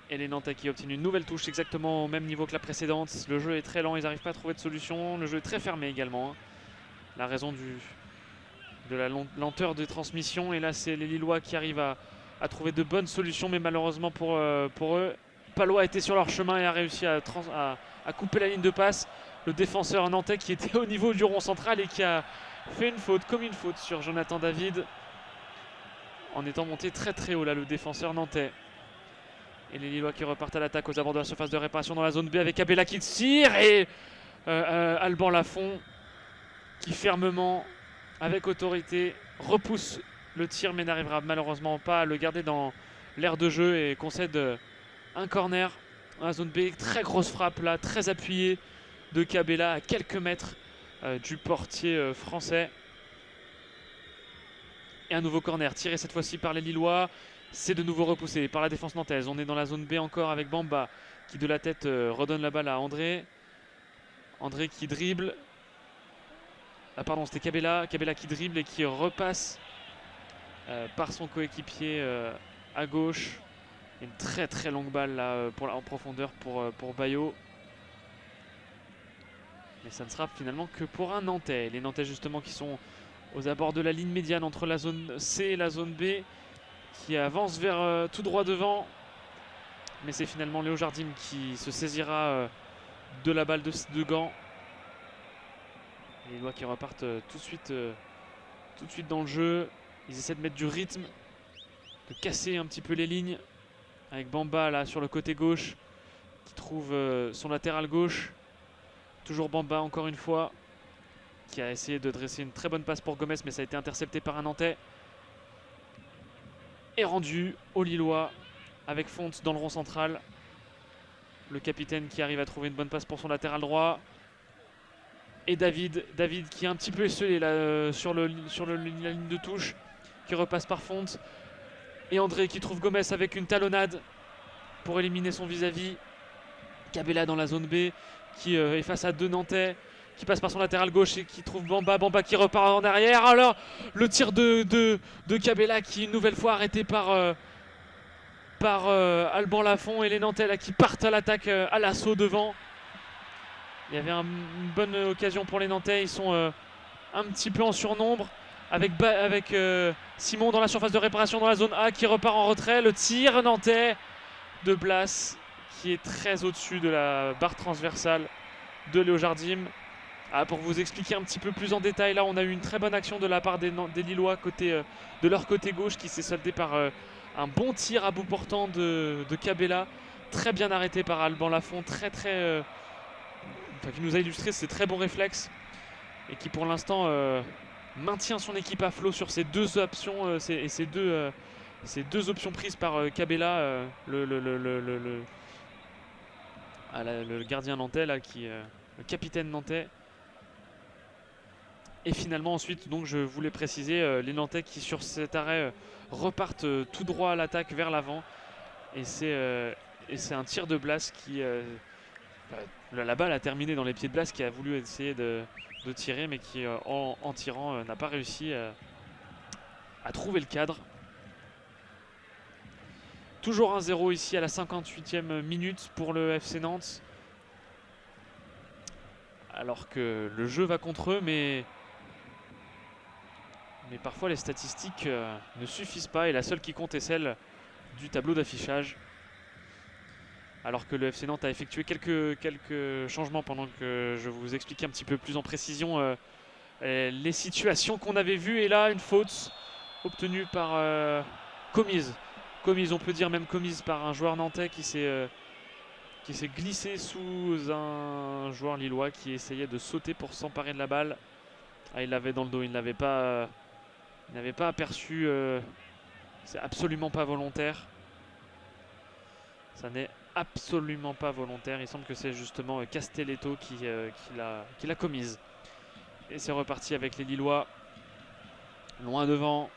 Et les Nantais qui obtiennent une nouvelle touche exactement au même niveau que la précédente. Le jeu est très lent, ils n'arrivent pas à trouver de solution. Le jeu est très fermé également. La raison de la lenteur de transmission. Et là, c'est les Lillois qui arrivent à trouver de bonnes solutions, mais malheureusement pour eux, Palois était sur leur chemin et a réussi à couper la ligne de passe. Le défenseur nantais qui était au niveau du rond central et qui a fait une faute, comme une faute sur Jonathan David, en étant monté très très haut là, le défenseur nantais. Et les Lillois qui repartent à l'attaque aux abords de la surface de réparation dans la zone B avec Abella qui tire et Alban Lafont qui fermement, avec autorité, repousse le tir mais n'arrivera malheureusement pas à le garder dans l'aire de jeu et concède un corner dans la zone B. Très grosse frappe là, très appuyée de Cabella à quelques mètres du portier français. Et un nouveau corner tiré cette fois-ci par les Lillois. C'est de nouveau repoussé par la défense nantaise. On est dans la zone B encore avec Bamba qui de la tête redonne la balle à André. André qui dribble. Ah pardon, c'était Cabella. Cabella qui dribble et qui repasse par son coéquipier à gauche. Une très très longue balle là, en profondeur pour Bayo. Mais ça ne sera finalement que pour un Nantais. Les Nantais justement qui sont aux abords de la ligne médiane entre la zone C et la zone B, qui avance vers tout droit devant. Mais c'est finalement Léo Jardim qui se saisira de la balle de Gand. Les Lillois qui repartent tout de suite dans le jeu. Ils essaient de mettre du rythme, de casser un petit peu les lignes. Avec Bamba là sur le côté gauche qui trouve son latéral gauche. Toujours Bamba encore une fois qui a essayé de dresser une très bonne passe pour Gomez, mais ça a été intercepté par un Nantais. Et rendu au Lillois avec Fonte dans le rond central. Le capitaine qui arrive à trouver une bonne passe pour son latéral droit. Et David qui est un petit peu esselé là, sur la ligne de touche, qui repasse par Fonte. Et André qui trouve Gomez avec une talonnade pour éliminer son vis-à-vis. Cabella dans la zone B qui est face à deux Nantais, qui passe par son latéral gauche et qui trouve Bamba. Bamba qui repart en arrière. Alors le tir de Cabella qui une nouvelle fois arrêté par Alban Lafont et les Nantais là, qui partent à l'attaque, à l'assaut devant. Il y avait une bonne occasion pour les Nantais. Ils sont un petit peu en surnombre avec Simon dans la surface de réparation dans la zone A qui repart en retrait. Le tir nantais de Blas qui est très au-dessus de la barre transversale de Léo Jardim. Pour vous expliquer un petit peu plus en détail, là on a eu une très bonne action de la part des Lillois de leur côté gauche qui s'est soldée par un bon tir à bout portant de Cabella, très bien arrêté par Alban Lafont, qui nous a illustré ses très bons réflexes et qui pour l'instant maintient son équipe à flot sur ces deux options ces deux options prises par Cabella, le gardien nantais là, le capitaine nantais. Et finalement ensuite, donc je voulais préciser, les Nantais qui sur cet arrêt repartent tout droit à l'attaque vers l'avant. Et c'est un tir de Blas qui la balle a terminé dans les pieds de Blas qui a voulu essayer de tirer, mais qui en tirant n'a pas réussi à trouver le cadre. Toujours 1-0 ici à la 58e minute pour le FC Nantes. Alors que le jeu va contre eux, mais parfois les statistiques ne suffisent pas et la seule qui compte est celle du tableau d'affichage. alors que le FC Nantes a effectué quelques changements pendant que je vous expliquais un petit peu plus en précision les situations qu'on avait vues. Et là, une faute obtenue par commise. Commise, on peut dire même commise par un joueur nantais qui s'est glissé sous un joueur lillois qui essayait de sauter pour s'emparer de la balle. Ah, il l'avait dans le dos, il n'avait pas aperçu. C'est absolument pas volontaire. Ça n'est absolument pas volontaire. Il semble que c'est justement Castelletto qui l'a commise. Et c'est reparti avec les Lillois. Loin devant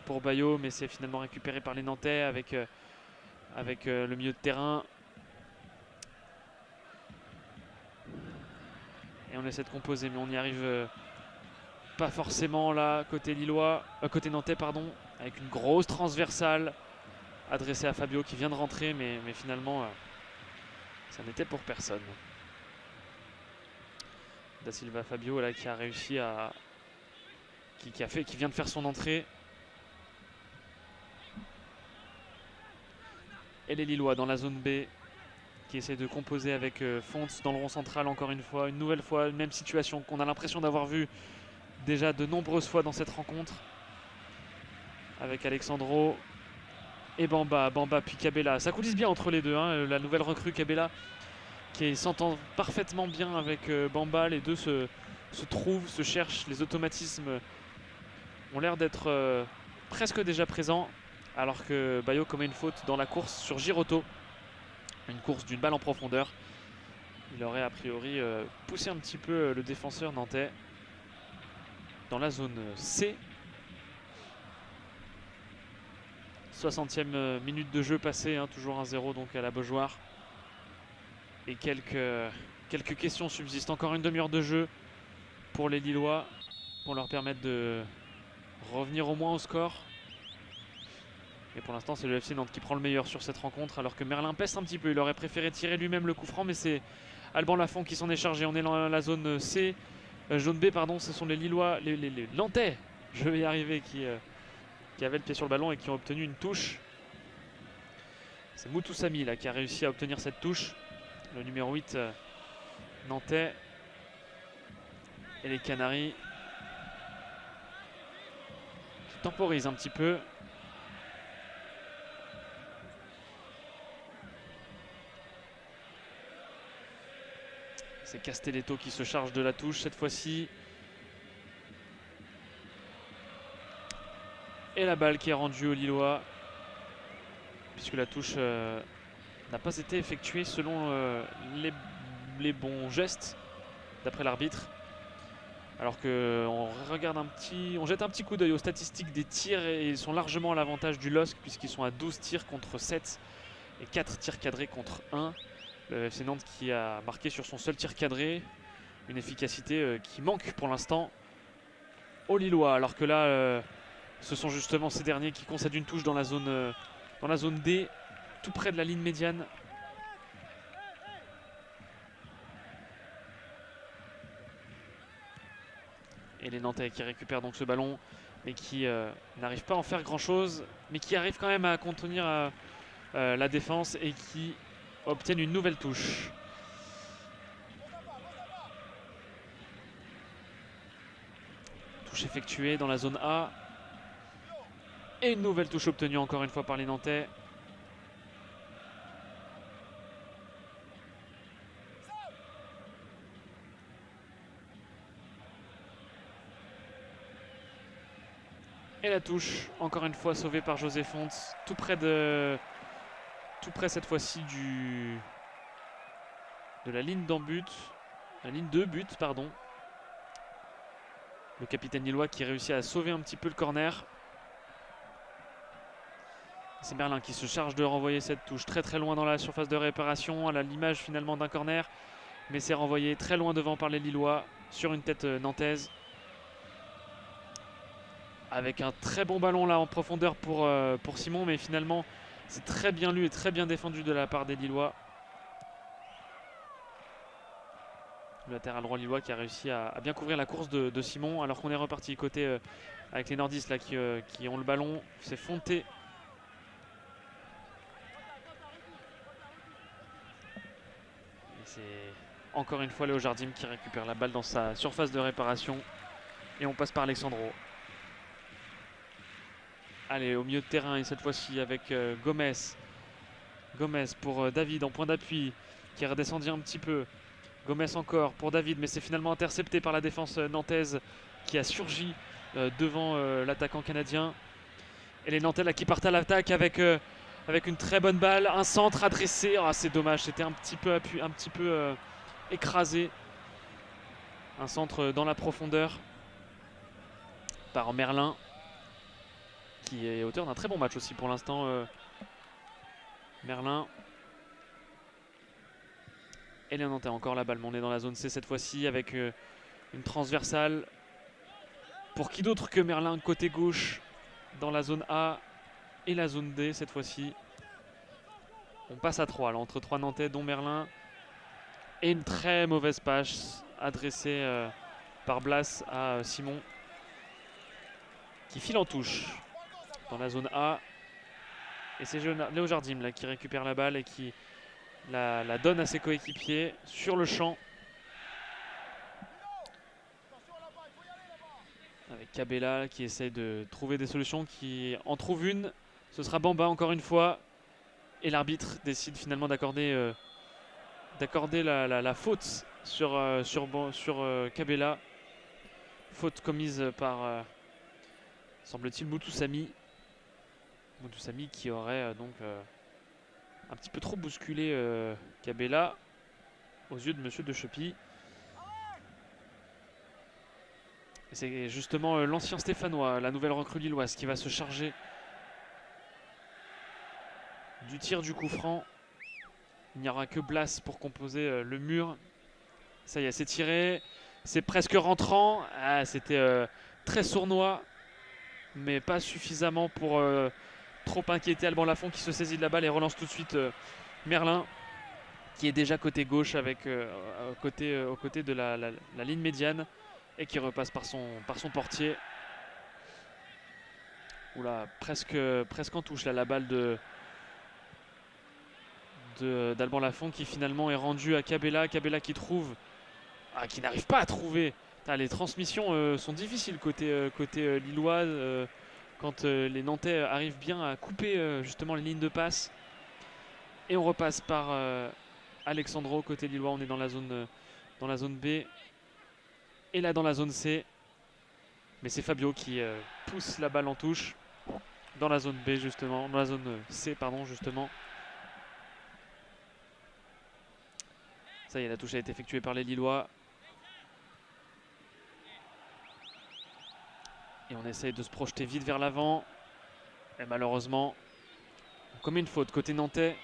pour Bayo, mais c'est finalement récupéré par les Nantais avec le milieu de terrain. Et on essaie de composer, mais on n'y arrive pas forcément là, côté Lillois, côté Nantais, pardon, avec une grosse transversale adressée à Fabio qui vient de rentrer, mais finalement, ça n'était pour personne. Da Silva Fabio là qui a réussi à qui vient de faire son entrée. Et les Lillois dans la zone B qui essaie de composer avec Fontes dans le rond central encore une fois, une nouvelle fois, même situation qu'on a l'impression d'avoir vu déjà de nombreuses fois dans cette rencontre. Avec Alexandro et Bamba puis Cabella. Ça coulisse bien entre les deux, hein, la nouvelle recrue Cabella qui s'entend parfaitement bien avec Bamba. Les deux se trouvent, se cherchent, les automatismes ont l'air d'être presque déjà présents, alors que Bayo commet une faute dans la course sur Girotto, une course d'une balle en profondeur. Il aurait a priori poussé un petit peu le défenseur nantais dans la zone C. 60e minute de jeu passée, hein, toujours 1-0 donc à la Beaujoire. Et quelques questions subsistent. Encore une demi-heure de jeu pour les Lillois, pour leur permettre de revenir au moins au score. Et pour l'instant, c'est le FC Nantes qui prend le meilleur sur cette rencontre, alors que Merlin pèse un petit peu. Il aurait préféré tirer lui-même le coup franc, mais c'est Alban Lafont qui s'en est chargé. On est dans la zone C, zone B, pardon. Ce sont les Lillois, les Nantais, je vais y arriver, qui avaient le pied sur le ballon et qui ont obtenu une touche. C'est Moutoussamy là qui a réussi à obtenir cette touche, le numéro 8 nantais. Et les Canaries qui temporisent un petit peu. C'est Castelletto qui se charge de la touche cette fois-ci. Et la balle qui est rendue aux Lillois, puisque la touche n'a pas été effectuée selon les bons gestes d'après l'arbitre. Alors qu'on jette un petit coup d'œil aux statistiques des tirs et ils sont largement à l'avantage du LOSC puisqu'ils sont à 12 tirs contre 7 et 4 tirs cadrés contre 1. Le FC Nantes qui a marqué sur son seul tir cadré, une efficacité qui manque pour l'instant aux Lillois. Alors que là, ce sont justement ces derniers qui concèdent une touche dans la zone D, tout près de la ligne médiane. Et les Nantais qui récupèrent donc ce ballon, mais qui n'arrivent pas à en faire grand chose, mais qui arrivent quand même à contenir la défense et qui obtiennent une nouvelle touche. Touche effectuée dans la zone A. Et une nouvelle touche obtenue encore une fois par les Nantais. Et la touche, encore une fois sauvée par José Fontes, tout près cette fois-ci de la ligne la ligne de but, pardon. Le capitaine lillois qui réussit à sauver un petit peu le corner. C'est Merlin qui se charge de renvoyer cette touche très très loin dans la surface de réparation, à l'image finalement d'un corner, mais c'est renvoyé très loin devant par les Lillois sur une tête nantaise. Avec un très bon ballon là en profondeur pour Simon, mais finalement c'est très bien lu et très bien défendu de la part des Lillois. Le latéral droit lillois qui a réussi à bien couvrir la course de Simon, alors qu'on est reparti côté avec les nordistes là qui ont le ballon. C'est Fonté C'est encore une fois Léo Jardim qui récupère la balle dans sa surface de réparation. Et on passe par Alexandro. Allez, au milieu de terrain, et cette fois-ci avec Gomez. Gomez pour David en point d'appui, qui est redescendu un petit peu. Gomez encore pour David, mais c'est finalement intercepté par la défense nantaise qui a surgi devant l'attaquant canadien. Et les Nantais là qui partent à l'attaque avec une très bonne balle, un centre adressé. Ah, c'est dommage, c'était un petit peu écrasé. Un centre dans la profondeur par Merlin, qui est auteur d'un très bon match aussi pour l'instant. Merlin. Et les Nantais encore la balle, mais on est dans la zone C cette fois-ci avec une transversale. Pour qui d'autre que Merlin côté gauche dans la zone A et la zone D cette fois-ci. On passe à 3 là, entre 3 Nantais dont Merlin. Et une très mauvaise passe adressée par Blas à Simon, qui file en touche dans la zone A. Et c'est Léo Jardim là, qui récupère la balle et qui la donne à ses coéquipiers sur le champ. Avec Cabella qui essaye de trouver des solutions, qui en trouve une. Ce sera Bamba encore une fois. Et l'arbitre décide finalement d'accorder la faute sur Cabella. Faute commise par, semble-t-il, Moutoussamy. Moutoussamy qui aurait donc un petit peu trop bousculé Cabella aux yeux de Monsieur De Chepy. C'est justement l'ancien Stéphanois, la nouvelle recrue lilloise, qui va se charger du tir du coup franc. Il n'y aura que Blas pour composer le mur. Ça y est, c'est tiré. C'est presque rentrant. Ah, c'était très sournois, mais pas suffisamment pour trop inquiéter Alban Lafont, qui se saisit de la balle et relance tout de suite Merlin, qui est déjà côté gauche avec, aux côtés de la ligne médiane et qui repasse par son portier. Oula, presque en touche là, la balle d'Alban Lafont, qui finalement est rendue à Cabella. Cabella qui trouve, qui n'arrive pas à trouver. Les transmissions sont difficiles côté lillois quand les Nantais arrivent bien à couper justement les lignes de passe. Et on repasse par Alexandro côté lillois. On est dans la zone B. Et là dans la zone C. Mais c'est Fabio qui pousse la balle en touche dans la zone B justement. Dans la zone C pardon justement. Ça y est, la touche a été effectuée par les Lillois. Et on essaye de se projeter vite vers l'avant. Et malheureusement, on commet une faute côté nantais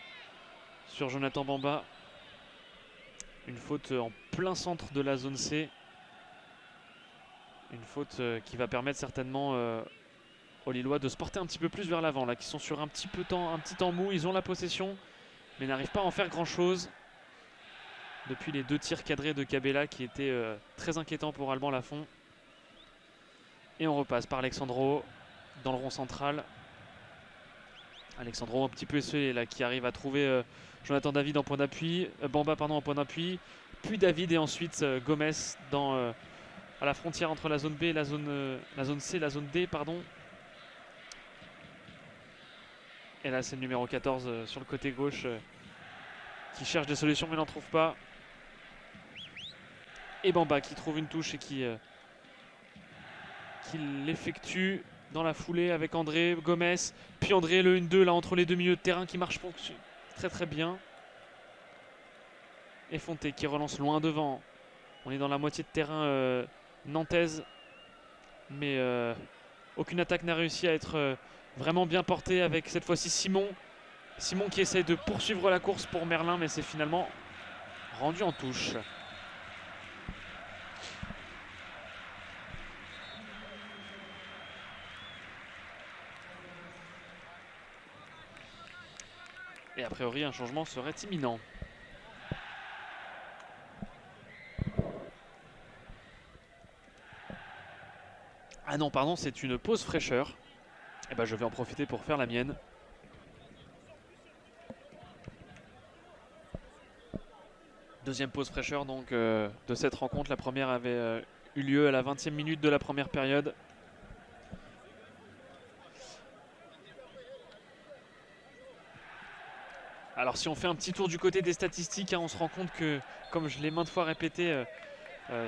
sur Jonathan Bamba. Une faute en plein centre de la zone C. Une faute qui va permettre certainement aux Lillois de se porter un petit peu plus vers l'avant. Là, qui sont sur un petit temps mou. Ils ont la possession, mais n'arrivent pas à en faire grand-chose. Depuis les 2 tirs cadrés de Cabella qui étaient très inquiétants pour Alban Lafont. Et on repasse par Alexandro dans le rond central. Alexandro un petit peu essuyé là, qui arrive à trouver Jonathan David en point d'appui. Bamba pardon en point d'appui. Puis David et ensuite Gomez à la frontière entre la zone B et la zone C, la zone D pardon. Et là c'est le numéro 14 sur le côté gauche qui cherche des solutions mais n'en trouve pas. Et Bamba qui trouve une touche et qui l'effectue dans la foulée avec André Gomez. Puis André le 1-2 là entre les deux milieux de terrain qui marche très très bien. Et Fonté qui relance loin devant. On est dans la moitié de terrain nantaise. Mais aucune attaque n'a réussi à être vraiment bien portée avec cette fois-ci Simon. Simon qui essaye de poursuivre la course pour Merlin, mais c'est finalement rendu en touche. Et a priori, un changement serait imminent. Ah non, pardon, c'est une pause fraîcheur. Et ben, je vais en profiter pour faire la mienne. Deuxième pause fraîcheur donc de cette rencontre. La première avait eu lieu à la 20e minute de la première période. Alors si on fait un petit tour du côté des statistiques, hein, on se rend compte que, comme je l'ai maintes fois répété,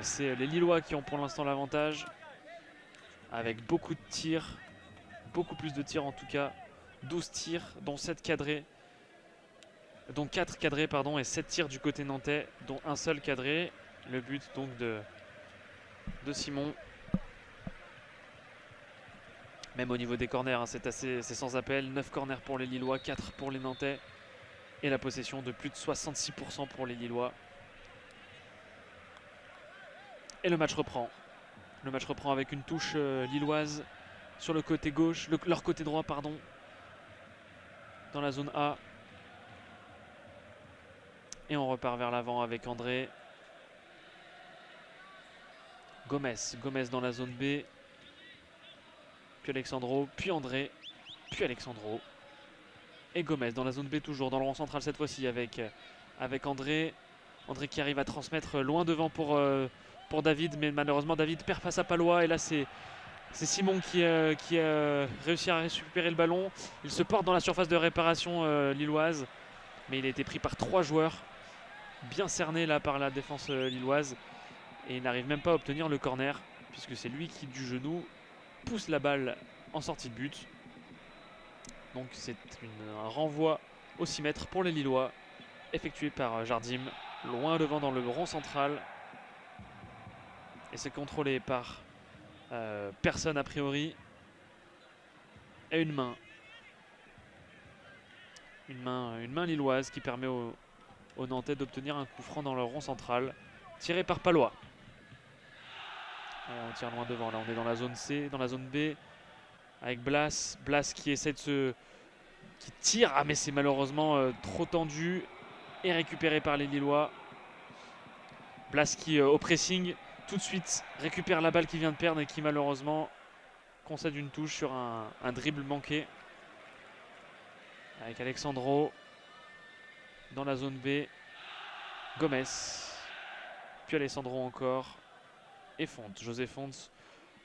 c'est les Lillois qui ont pour l'instant l'avantage. Avec beaucoup de tirs, beaucoup plus de tirs en tout cas. 12 tirs, dont 7 cadrés. Dont 4 cadrés pardon, et 7 tirs du côté nantais, dont un seul cadré. Le but donc de Simon. Même au niveau des corners, hein, c'est sans appel. 9 corners pour les Lillois, 4 pour les Nantais. Et la possession de plus de 66% pour les Lillois. Et le match reprend. Le match reprend avec une touche lilloise sur le côté gauche, leur côté droit pardon, dans la zone A. Et on repart vers l'avant avec André. Gomez dans la zone B. Puis Alexandro, puis André, puis Alexandro. Et Gomez dans la zone B toujours, dans le rond central cette fois-ci avec André. André qui arrive à transmettre loin devant pour David, mais malheureusement David perd face à Palois. Et là c'est Simon qui a réussi à récupérer le ballon. Il se porte dans la surface de réparation lilloise, mais il a été pris par 3 joueurs, bien cerné là par la défense lilloise. Et il n'arrive même pas à obtenir le corner, puisque c'est lui qui du genou pousse la balle en sortie de but. Donc c'est un renvoi au 6 mètres pour les Lillois, effectué par Jardim, loin devant dans le rond central. Et c'est contrôlé par personne a priori. Et une main. Une main lilloise qui permet aux Nantais d'obtenir un coup franc dans le rond central, tiré par Palois. Et on tire loin devant, là on est dans la zone C, dans la zone B, avec Blas qui essaie qui tire, ah mais c'est malheureusement trop tendu, et récupéré par les Lillois. Blas qui au pressing, tout de suite récupère la balle qu'il vient de perdre et qui malheureusement concède une touche sur un dribble manqué. Avec Alexandro dans la zone B, Gomez, puis Alessandro encore, et Fonte, José Fonte,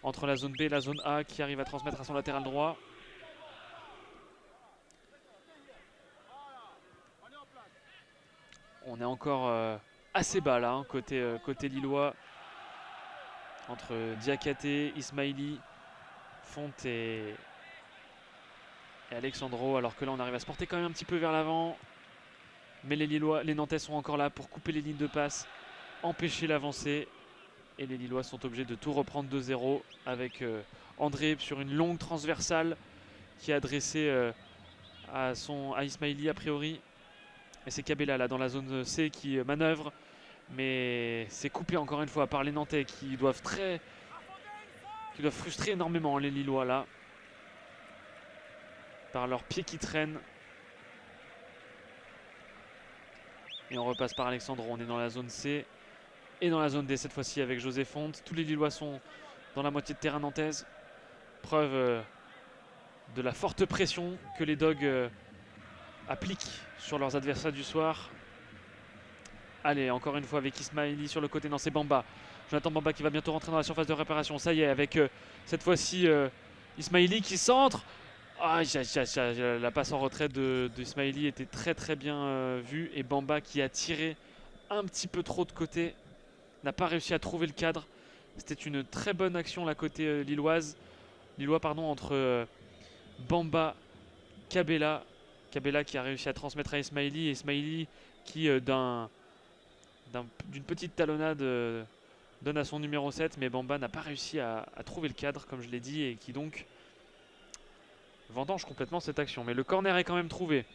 entre la zone B et la zone A, qui arrive à transmettre à son latéral droit. On est encore assez bas là, hein, côté lillois, entre Diakité, Ismaili, Fonte et Alexandro, alors que là on arrive à se porter quand même un petit peu vers l'avant. Mais les Nantais sont encore là pour couper les lignes de passe, empêcher l'avancée. Et les Lillois sont obligés de tout reprendre 2-0 avec André sur une longue transversale qui est adressée à Ismaili a priori. Et c'est Cabella là dans la zone C qui manœuvre. Mais c'est coupé encore une fois par les Nantais qui doivent frustrer énormément les Lillois là. Par leurs pieds qui traînent. Et on repasse par Alexandro, on est dans la zone C. Et dans la zone D cette fois-ci avec José Fonte. Tous les Lillois sont dans la moitié de terrain nantaise. Preuve de la forte pression que les Dogs appliquent sur leurs adversaires du soir. Allez, encore une fois avec Ismaili sur le côté. Non, c'est Bamba. Jonathan Bamba qui va bientôt rentrer dans la surface de réparation. Ça y est, avec cette fois-ci Ismaili qui centre. Ah, la passe en retrait d'Ismaili était très bien vue. Et Bamba qui a tiré un petit peu trop de côté. N'a pas réussi à trouver le cadre. C'était une très bonne action la côté lillois pardon, entre Bamba, Cabella qui a réussi à transmettre à Ismaili, et Ismaili qui d'une petite talonnade donne à son numéro 7, mais Bamba n'a pas réussi à trouver le cadre comme je l'ai dit, et qui donc vendange complètement cette action. Mais le corner est quand même trouvé.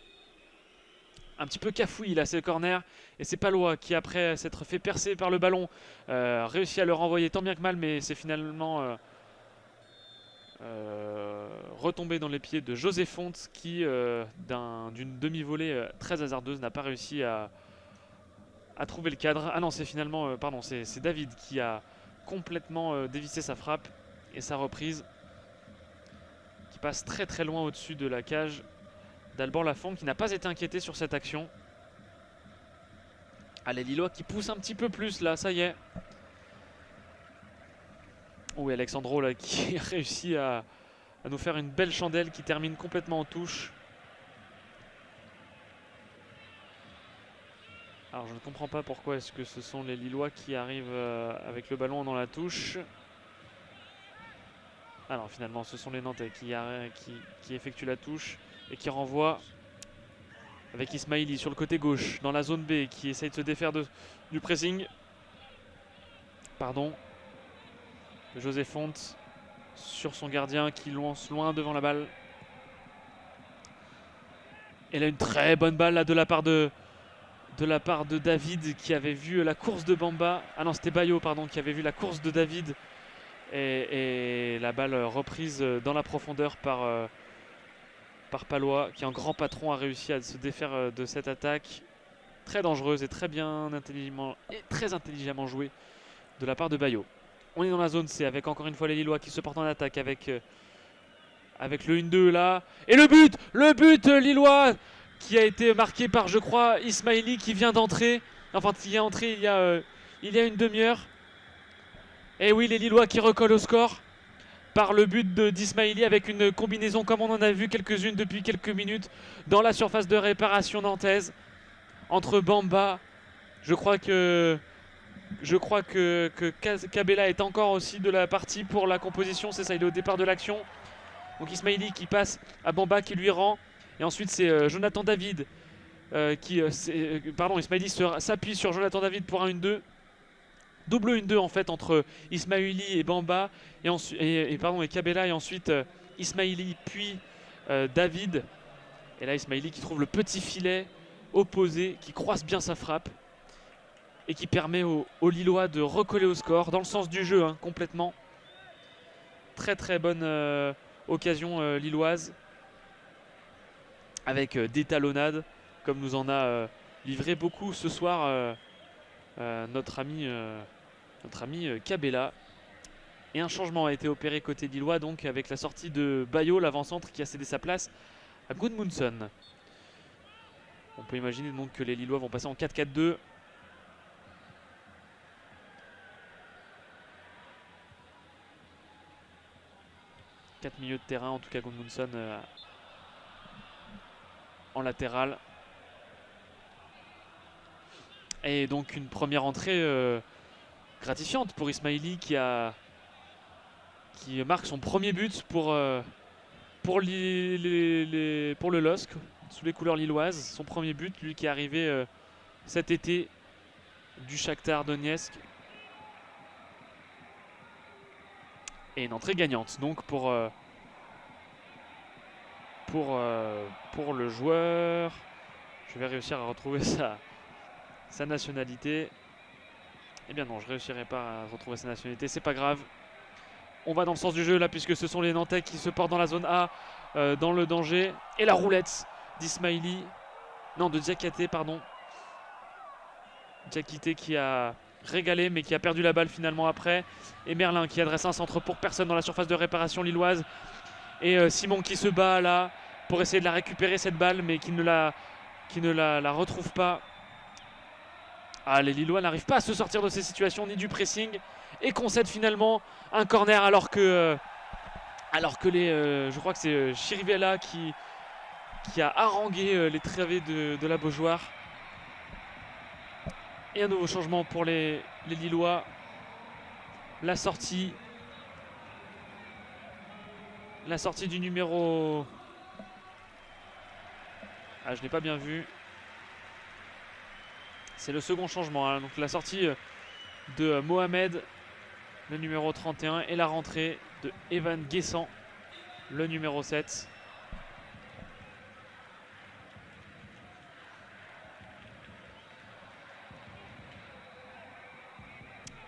Un petit peu cafouille là, c'est le corner. Et c'est Palois qui, après s'être fait percer par le ballon, réussit à le renvoyer tant bien que mal, mais c'est finalement retombé dans les pieds de José Fonte qui, d'une demi-volée très hasardeuse, n'a pas réussi à trouver le cadre. Ah non, c'est finalement, pardon, c'est David qui a complètement dévissé sa frappe et sa reprise, qui passe très loin au-dessus de la cage d'Alban Lafont, qui n'a pas été inquiété sur cette action. Ah, les Lillois qui poussent un petit peu plus là, ça y est. Oui, Alexandro là qui réussit à nous faire une belle chandelle qui termine complètement en touche. Alors je ne comprends pas pourquoi est-ce que ce sont les Lillois qui arrivent avec le ballon dans la touche. Alors finalement ce sont les Nantais qui effectuent la touche et qui renvoient avec Ismaili sur le côté gauche dans la zone B qui essaye de se défaire du pressing. Pardon. José Fonte sur son gardien qui lance loin devant la balle. Et là une très bonne balle là, de la part de David qui avait vu la course de Bamba. Ah non, c'était Bayo pardon qui avait vu la course de David. Et la balle reprise dans la profondeur par Palois qui en grand patron a réussi à se défaire de cette attaque. Très dangereuse et très intelligemment jouée de la part de Bayo. On est dans la zone C avec encore une fois les Lillois qui se portent en attaque avec le 1-2 là. Et le but lillois qui a été marqué par, je crois, Ismaili qui vient d'entrer. Enfin, qui est entré il y a une demi-heure. Et oui, les Lillois qui recollent au score par le but d'Ismaili avec une combinaison comme on en a vu quelques-unes depuis quelques minutes dans la surface de réparation nantaise entre Bamba. Je crois que Cabella est encore aussi de la partie pour la composition. C'est ça, il est au départ de l'action. Donc Ismaili qui passe à Bamba qui lui rend. Et ensuite c'est Jonathan David Ismaili s'appuie sur Jonathan David pour un 1-2. Double 1-2 en fait entre Ismaili et Bamba et Cabella. Et ensuite Ismaili puis David. Et là Ismaili qui trouve le petit filet opposé, qui croise bien sa frappe. Et qui permet aux Lillois de recoller au score dans le sens du jeu complètement. Très très bonne occasion lilloise avec des talonnades comme nous en a livré beaucoup ce soir notre ami Cabella. Et un changement a été opéré côté lillois donc avec la sortie de Bayo, l'avant-centre qui a cédé sa place à Gudmundsson. On peut imaginer donc que les Lillois vont passer en 4-4-2. Quatre milieux de terrain, en tout cas Gudmundsson en latéral. Et donc une première entrée gratifiante pour Ismaili qui marque son premier but pour le LOSC sous les couleurs lilloises. Son premier but, lui qui est arrivé cet été du Shakhtar Donetsk. Et une entrée gagnante donc pour le joueur. Je vais réussir à retrouver sa nationalité. Eh bien non, je ne réussirai pas à retrouver sa nationalité, c'est pas grave. On va dans le sens du jeu là puisque ce sont les Nantais qui se portent dans la zone A, dans le danger. Et la roulette d'Ismaili, non de Diakité pardon. Diakité qui a régalé mais qui a perdu la balle finalement après. Et Merlin qui adresse un centre pour personne dans la surface de réparation lilloise. Et Simon qui se bat là pour essayer de la récupérer cette balle mais qui ne la retrouve pas. Ah, les Lillois n'arrivent pas à se sortir de ces situations ni du pressing et concèdent finalement un corner alors que je crois que c'est Chirivella qui a harangué les travées de la Beaujoire. Et un nouveau changement pour les Lillois. La sortie du numéro... Ah, je n'ai pas bien vu. C'est le second changement. Donc la sortie de Mohamed, le numéro 31, et la rentrée de Evan Guessant, le numéro 7.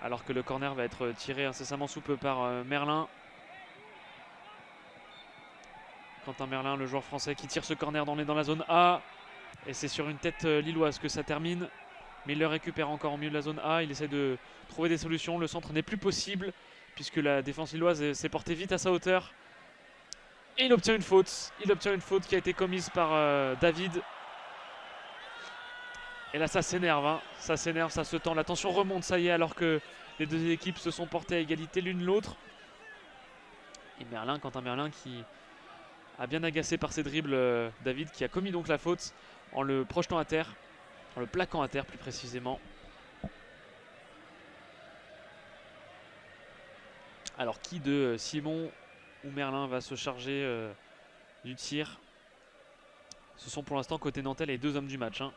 Alors que le corner va être tiré incessamment sous peu par Merlin. Quentin Merlin, le joueur français qui tire ce corner dans la zone A. Et c'est sur une tête lilloise que ça termine. Mais il le récupère encore au milieu de la zone A. Il essaie de trouver des solutions. Le centre n'est plus possible puisque la défense lilloise s'est portée vite à sa hauteur. Et il obtient une faute. Il obtient une faute qui a été commise par David. Et là ça s'énerve, hein. Ça s'énerve, ça se tend. La tension remonte, ça y est, alors que les deux équipes se sont portées à égalité l'une l'autre. Et Merlin, Quentin Merlin qui a bien agacé par ses dribbles David, qui a commis donc la faute en le projetant à terre, en le plaquant à terre plus précisément. Alors qui de Simon ou Merlin va se charger du tir? Ce sont pour l'instant côté nantais les deux hommes du match, hein.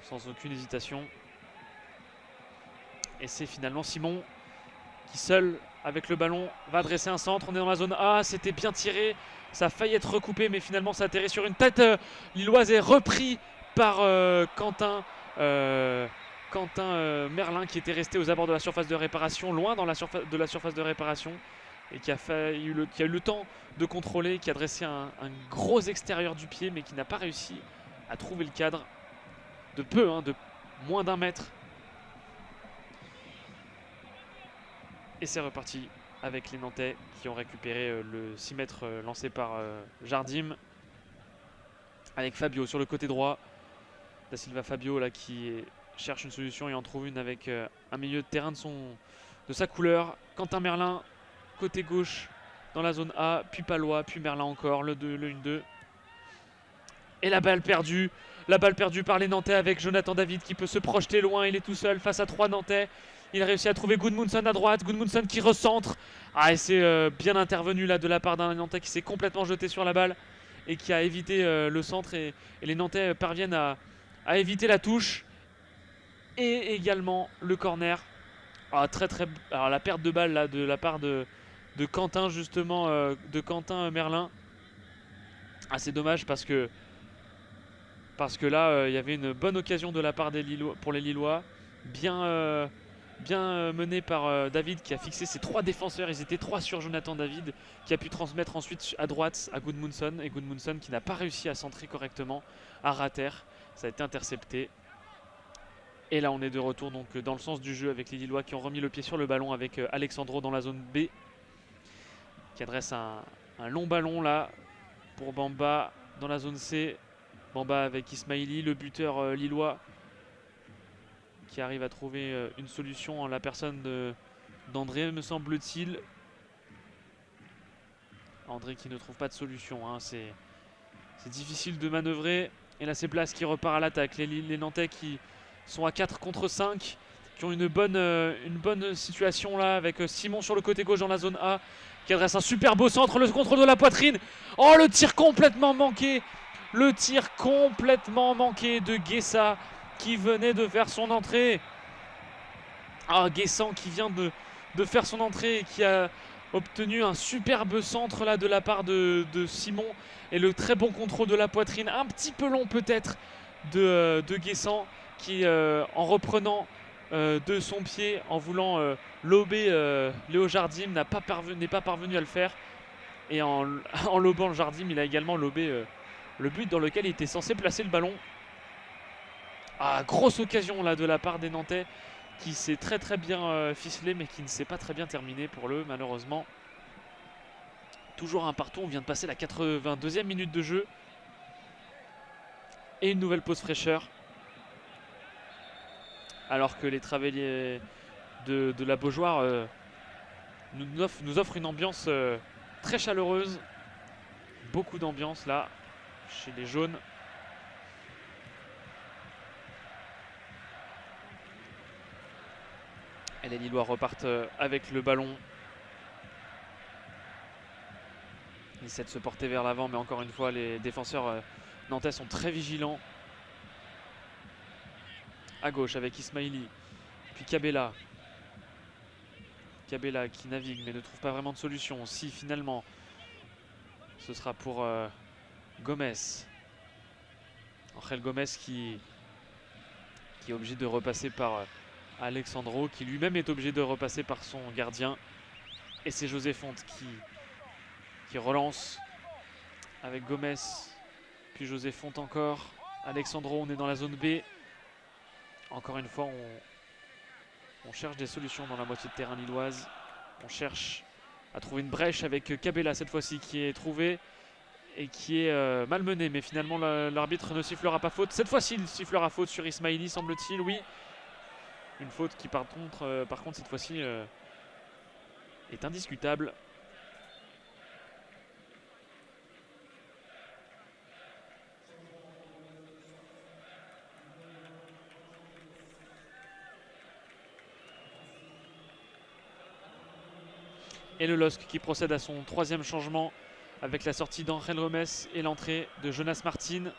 Sans aucune hésitation. Et c'est finalement Simon qui seul avec le ballon va dresser un centre. On est dans la zone A, c'était bien tiré, ça a failli être recoupé mais finalement ça atterrit sur une tête lilloise et repris par Quentin Merlin, qui était resté aux abords de la surface de réparation, loin de la surface de réparation, et qui a eu le temps de contrôler, qui a dressé un gros extérieur du pied mais qui n'a pas réussi à trouver le cadre de peu, hein, de moins d'1 mètre. Et c'est reparti avec les Nantais qui ont récupéré le 6 mètres lancé par Jardim, avec Fabio sur le côté droit. Da Silva Fabio là qui cherche une solution et en trouve une avec un milieu de terrain de sa couleur. Quentin Merlin côté gauche dans la zone A, puis Palois, puis Merlin encore, le 1-2. Et la balle perdue par les Nantais avec Jonathan David qui peut se projeter loin. Il est tout seul face à 3 Nantais. Il a réussi à trouver Gudmundsson à droite. Gudmundsson qui recentre. Ah, et c'est bien intervenu là de la part d'un Nantais qui s'est complètement jeté sur la balle et qui a évité le centre. Et les Nantais parviennent à éviter la touche. Et également le corner. Ah, alors la perte de balle là de la part de Quentin, justement, de Quentin Merlin. Ah, c'est dommage parce que là, il y avait une bonne occasion de la part des Lillois, pour les Lillois. Bien mené par David, qui a fixé ses 3 défenseurs. Ils étaient 3 sur Jonathan David, qui a pu transmettre ensuite à droite à Gudmundsson. Et Gudmundsson qui n'a pas réussi à centrer correctement, à rater. Ça a été intercepté. Et là, on est de retour donc dans le sens du jeu avec les Lillois qui ont remis le pied sur le ballon avec Alexandro dans la zone B, qui adresse un long ballon là pour Bamba dans la zone C. Bamba avec Ismaili, le buteur lillois, qui arrive à trouver une solution en la personne d'André, me semble-t-il. André qui ne trouve pas de solution, hein. C'est difficile de manœuvrer. Et là, c'est Blas qui repart à l'attaque. Les Nantais qui sont à 4 contre 5, qui ont une bonne situation là avec Simon sur le côté gauche dans la zone A, qui adresse un super beau centre, le contrôle de la poitrine. Oh, le tir complètement manqué! Le tir complètement manqué de Guessa qui venait de faire son entrée. Ah, Guessant qui vient de faire son entrée et qui a obtenu un superbe centre là de la part de Simon. Et le très bon contrôle de la poitrine, un petit peu long peut-être, de Guessant, qui en reprenant de son pied, en voulant lober Léo Jardim, n'est pas parvenu à le faire. Et en lobant le Jardim, il a également lobé le but dans lequel il était censé placer le ballon. Ah, grosse occasion là de la part des Nantais, qui s'est très bien ficelé, mais qui ne s'est pas très bien terminé pour eux, malheureusement. Toujours un partout, on vient de passer la 82e minute de jeu. Et une nouvelle pause fraîcheur. Alors que les travailleurs de la Beaujoire nous offrent une ambiance très chaleureuse. Beaucoup d'ambiance là, chez les jaunes. Et les Lillois repartent avec le ballon. Ils essaient de se porter vers l'avant, mais encore une fois, les défenseurs nantais sont très vigilants. À gauche avec Ismaili, puis Cabella. Cabella qui navigue mais ne trouve pas vraiment de solution. Si finalement, ce sera pour Gomez. Angel Gomez qui est obligé de repasser par Alexandro, qui lui-même est obligé de repasser par son gardien. Et c'est José Fonte qui relance avec Gomez, puis José Fonte encore. Alexandro, on est dans la zone B. Encore une fois, on cherche des solutions dans la moitié de terrain lilloise. On cherche à trouver une brèche avec Cabella cette fois-ci qui est trouvée. et qui est malmené. Mais finalement, l'arbitre ne sifflera pas faute. Cette fois-ci, il sifflera faute sur Ismaili, semble-t-il, oui. Une faute qui, par contre cette fois-ci, est indiscutable. Et le LOSC qui procède à son 3e changement avec la sortie d'Angel Gomes et l'entrée de Jonas Martin.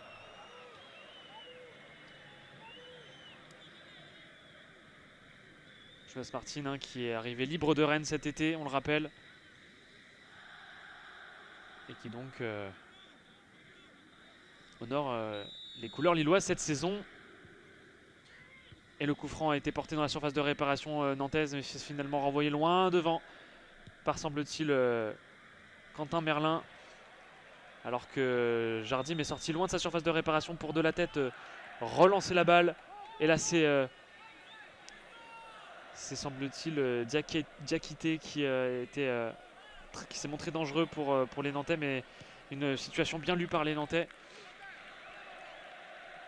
Jonas Martin hein, qui est arrivé libre de Rennes cet été, on le rappelle. Et qui donc honore les couleurs lilloises cette saison. Et le coup franc a été porté dans la surface de réparation nantaise, mais c'est finalement renvoyé loin devant par, semble-t-il, Quentin Merlin. Alors que Jardim est sorti loin de sa surface de réparation pour de la tête relancer la balle. Et là c'est semble-t-il Diakité qui s'est montré dangereux pour les Nantais, mais une situation bien lue par les Nantais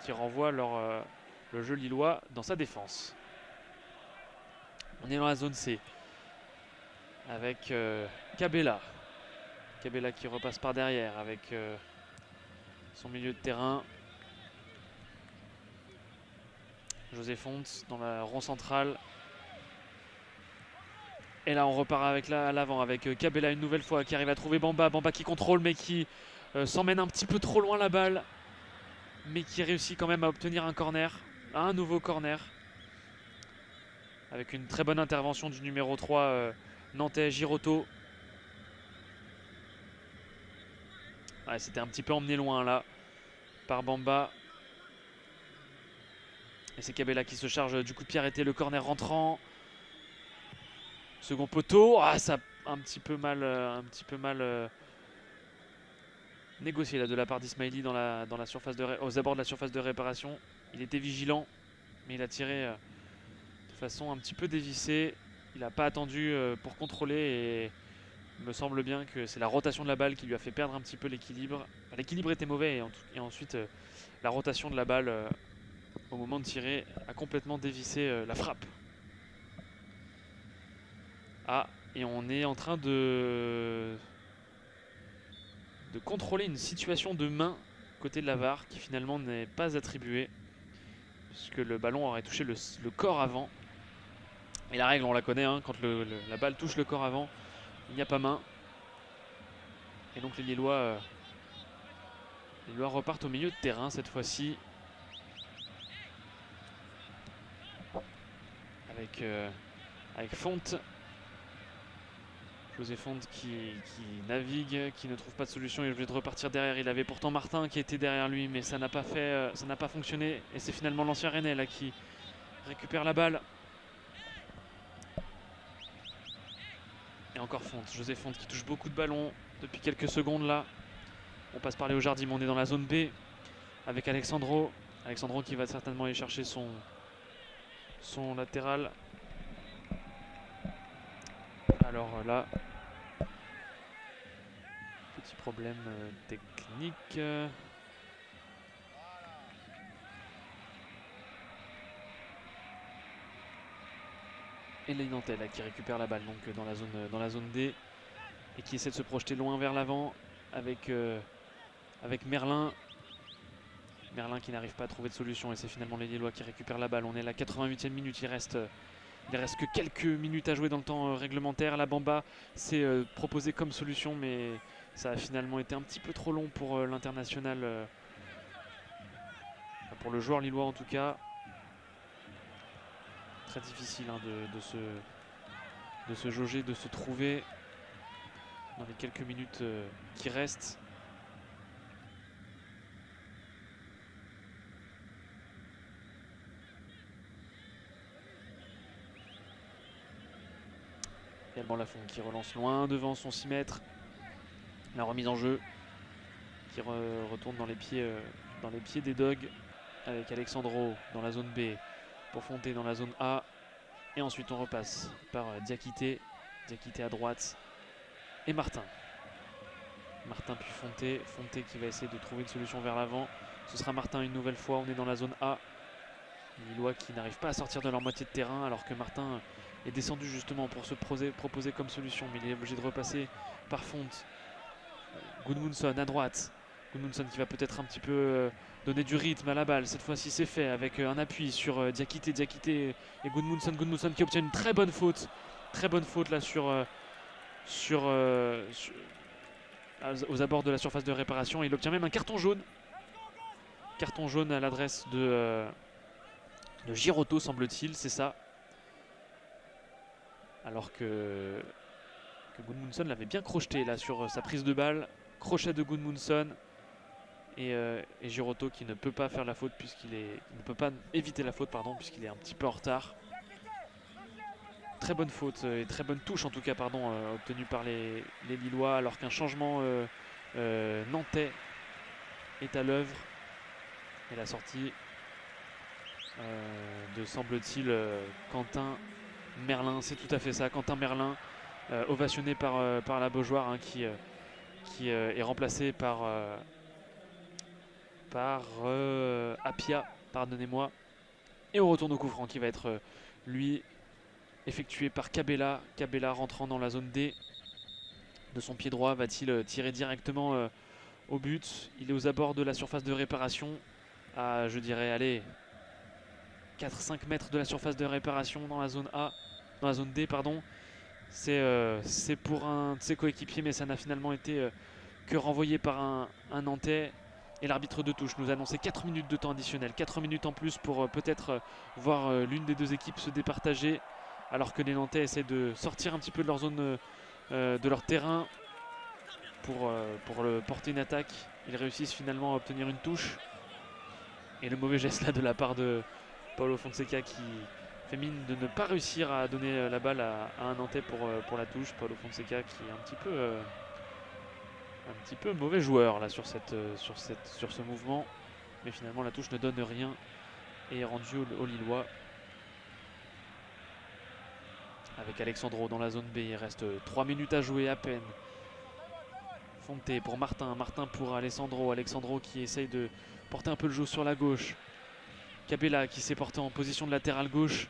qui renvoie le jeu lillois dans sa défense. On est dans la zone C avec Cabella. Cabella qui repasse par derrière avec son milieu de terrain. José Fonte dans la rond centrale. Et là on repart avec à l'avant avec Cabella une nouvelle fois qui arrive à trouver Bamba. Bamba qui contrôle mais qui s'emmène un petit peu trop loin la balle. Mais qui réussit quand même à obtenir un corner. Un nouveau corner. Avec une très bonne intervention du numéro 3 nantais Girotto. Ouais, c'était un petit peu emmené loin là par Bamba. Et c'est Cabella qui se charge du coup de pied arrêté, le corner rentrant. Second poteau, ça a un petit peu mal négocié là de la part d'Ismaili dans la surface aux abords de la surface de réparation. Il était vigilant, mais il a tiré de façon un petit peu dévissée. Il n'a pas attendu pour contrôler et il me semble bien que c'est la rotation de la balle qui lui a fait perdre un petit peu l'équilibre. L'équilibre était mauvais et ensuite la rotation de la balle au moment de tirer a complètement dévissé la frappe. Et on est en train de contrôler une situation de main côté de la VAR qui finalement n'est pas attribuée puisque le ballon aurait touché le corps avant. Et la règle on la connaît, hein, quand la balle touche le corps avant, il n'y a pas main. Et donc les Lillois repartent au milieu de terrain cette fois-ci. Avec Fonte. José Fonte qui navigue, qui ne trouve pas de solution. Il est obligé de repartir derrière. Il avait pourtant Martin qui était derrière lui, mais ça n'a pas fonctionné. Et c'est finalement l'ancien Rennais là qui récupère la balle. Et encore Fonte, José Fonte qui touche beaucoup de ballons depuis quelques secondes là. On passe par Léo Jardim, on est dans la zone B avec Alexandro. Alexandro qui va certainement aller chercher son latéral. Alors là, petit problème technique. Et les Nantais là, qui récupère la balle donc dans la zone D et qui essaie de se projeter loin vers l'avant avec Merlin. Merlin qui n'arrive pas à trouver de solution et c'est finalement les Lillois qui récupèrent la balle. On est à la 88e minute, il reste que quelques minutes à jouer dans le temps réglementaire. La Bamba s'est proposé comme solution, mais ça a finalement été un petit peu trop long pour l'international, pour le joueur lillois en tout cas. Très difficile hein, de se jauger, de se trouver dans les quelques minutes qui restent. Également Lafont qui relance loin devant son 6 mètres. La remise en jeu qui retourne dans les pieds des Dogs avec Alexandro dans la zone B pour Fonté dans la zone A. Et ensuite on repasse par Diakité à droite et Martin. Martin puis Fonté. Fonté qui va essayer de trouver une solution vers l'avant. Ce sera Martin une nouvelle fois. On est dans la zone A. Les Lillois qui n'arrivent pas à sortir de leur moitié de terrain alors que Martin est descendu justement pour se proposer comme solution. Mais il est obligé de repasser par Fonte. Gudmundsson à droite. Gudmundsson qui va peut-être un petit peu donner du rythme à la balle. Cette fois-ci c'est fait avec un appui sur Diakité. Diakité et Gudmundsson. Gudmundsson qui obtient une très bonne faute. Très bonne faute là aux abords de la surface de réparation. Il obtient même un carton jaune. Carton jaune à l'adresse de Girotto semble-t-il, c'est ça. Alors que Gudmundsson l'avait bien crocheté là sur sa prise de balle. Crochet de Gudmundsson et Girotto qui ne peut pas faire la faute ne peut pas éviter la faute pardon puisqu'il est un petit peu en retard. Très bonne faute et très bonne touche en tout cas obtenue par les Lillois alors qu'un changement nantais est à l'œuvre. Et la sortie de semble-t-il Quentin Merlin, c'est tout à fait ça, Quentin Merlin, ovationné par la Beaujoire hein, qui est remplacé par Apia, pardonnez-moi. Et on retourne au coup franc qui va être lui effectué par Cabella. Cabella rentrant dans la zone D de son pied droit, va-t-il tirer directement au but? Il est aux abords de la surface de réparation à, je dirais, allez, 4-5 mètres de la surface de réparation dans la zone A, dans la zone D, pardon. C'est pour un de ses coéquipiers, mais ça n'a finalement été que renvoyé par un Nantais. Et l'arbitre de touche nous a annoncé 4 minutes de temps additionnel, 4 minutes en plus pour peut-être voir l'une des deux équipes se départager, alors que les Nantais essaient de sortir un petit peu de leur zone, de leur terrain pour porter une attaque. Ils réussissent finalement à obtenir une touche. Et le mauvais geste là de la part de Paulo Fonseca qui fait mine de ne pas réussir à donner la balle à un Nantais pour la touche. Paulo Fonseca qui est un petit peu mauvais joueur là sur ce mouvement. Mais finalement la touche ne donne rien et est rendue aux Lillois. Avec Alexandro dans la zone B, il reste 3 minutes à jouer à peine. Fonte pour Martin, Martin pour Alexandro. Alexandro qui essaye de porter un peu le jeu sur la gauche. Cabella qui s'est porté en position de latéral gauche.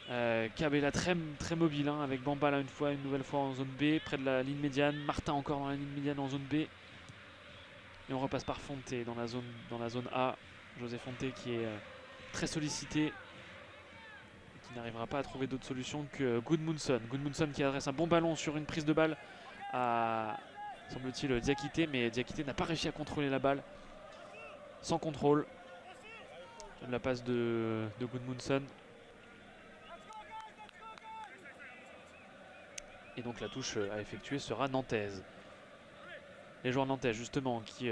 Cabella très, très mobile hein, avec Bamba là une nouvelle fois en zone B, près de la ligne médiane. Martin encore dans la ligne médiane en zone B. Et on repasse par Fonte dans la zone A. José Fonte qui est très sollicité. Qui n'arrivera pas à trouver d'autre solution que Gudmundsson. Gudmundsson qui adresse un bon ballon sur une prise de balle à, semble-t-il, Diakité. Mais Diakité n'a pas réussi à contrôler la balle. Sans contrôle. La passe de Gudmundsson. Et donc la touche à effectuer sera nantaise. Les joueurs nantais justement qui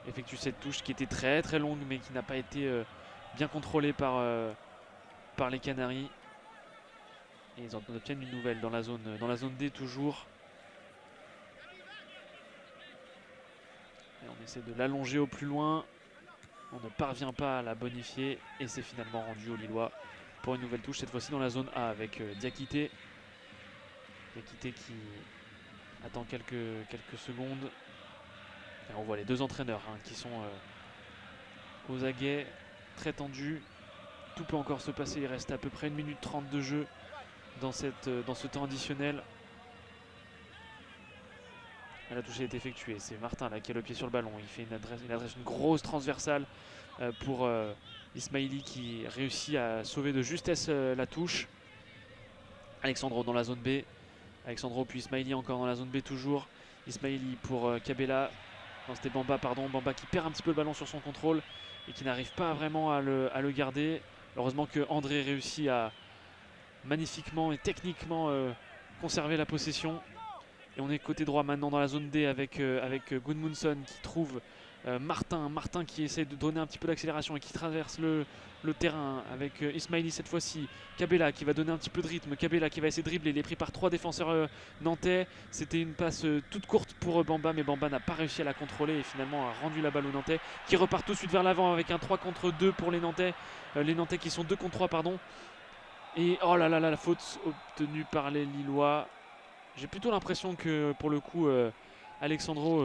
effectuent cette touche qui était très très longue mais qui n'a pas été bien contrôlée par les Canaries. Et ils en obtiennent une nouvelle dans la zone D toujours. Et on essaie de l'allonger au plus loin. On ne parvient pas à la bonifier et c'est finalement rendu aux Lillois pour une nouvelle touche, cette fois-ci dans la zone A avec Diakité. Diakité qui attend quelques secondes. Et on voit les deux entraîneurs hein, qui sont aux aguets, très tendus. Tout peut encore se passer, il reste à peu près 1 minute 30 de jeu dans ce temps additionnel. La touche est effectuée, c'est Martin là qui a le pied sur le ballon. Il adresse une grosse transversale pour Ismaili qui réussit à sauver de justesse la touche. Alexandro dans la zone B. Alexandro puis Ismaili encore dans la zone B toujours. Ismaili pour Cabella. Non, c'était Bamba, pardon. Bamba qui perd un petit peu le ballon sur son contrôle et qui n'arrive pas vraiment à le garder. Heureusement que André réussit à magnifiquement et techniquement conserver la possession. Et on est côté droit maintenant dans la zone D avec Gudmundsson qui trouve Martin qui essaie de donner un petit peu d'accélération et qui traverse le terrain avec Ismaili cette fois-ci. Cabella qui va donner un petit peu de rythme. Cabella qui va essayer de dribbler. Il est pris par 3 défenseurs nantais. C'était une passe toute courte pour Bamba, mais Bamba n'a pas réussi à la contrôler et finalement a rendu la balle aux Nantais qui repartent tout de suite vers l'avant avec un 3 contre 2 pour les Nantais. Les Nantais qui sont 2 contre 3, pardon. Et oh là là là, la faute obtenue par les Lillois. J'ai plutôt l'impression que pour le coup Alexandro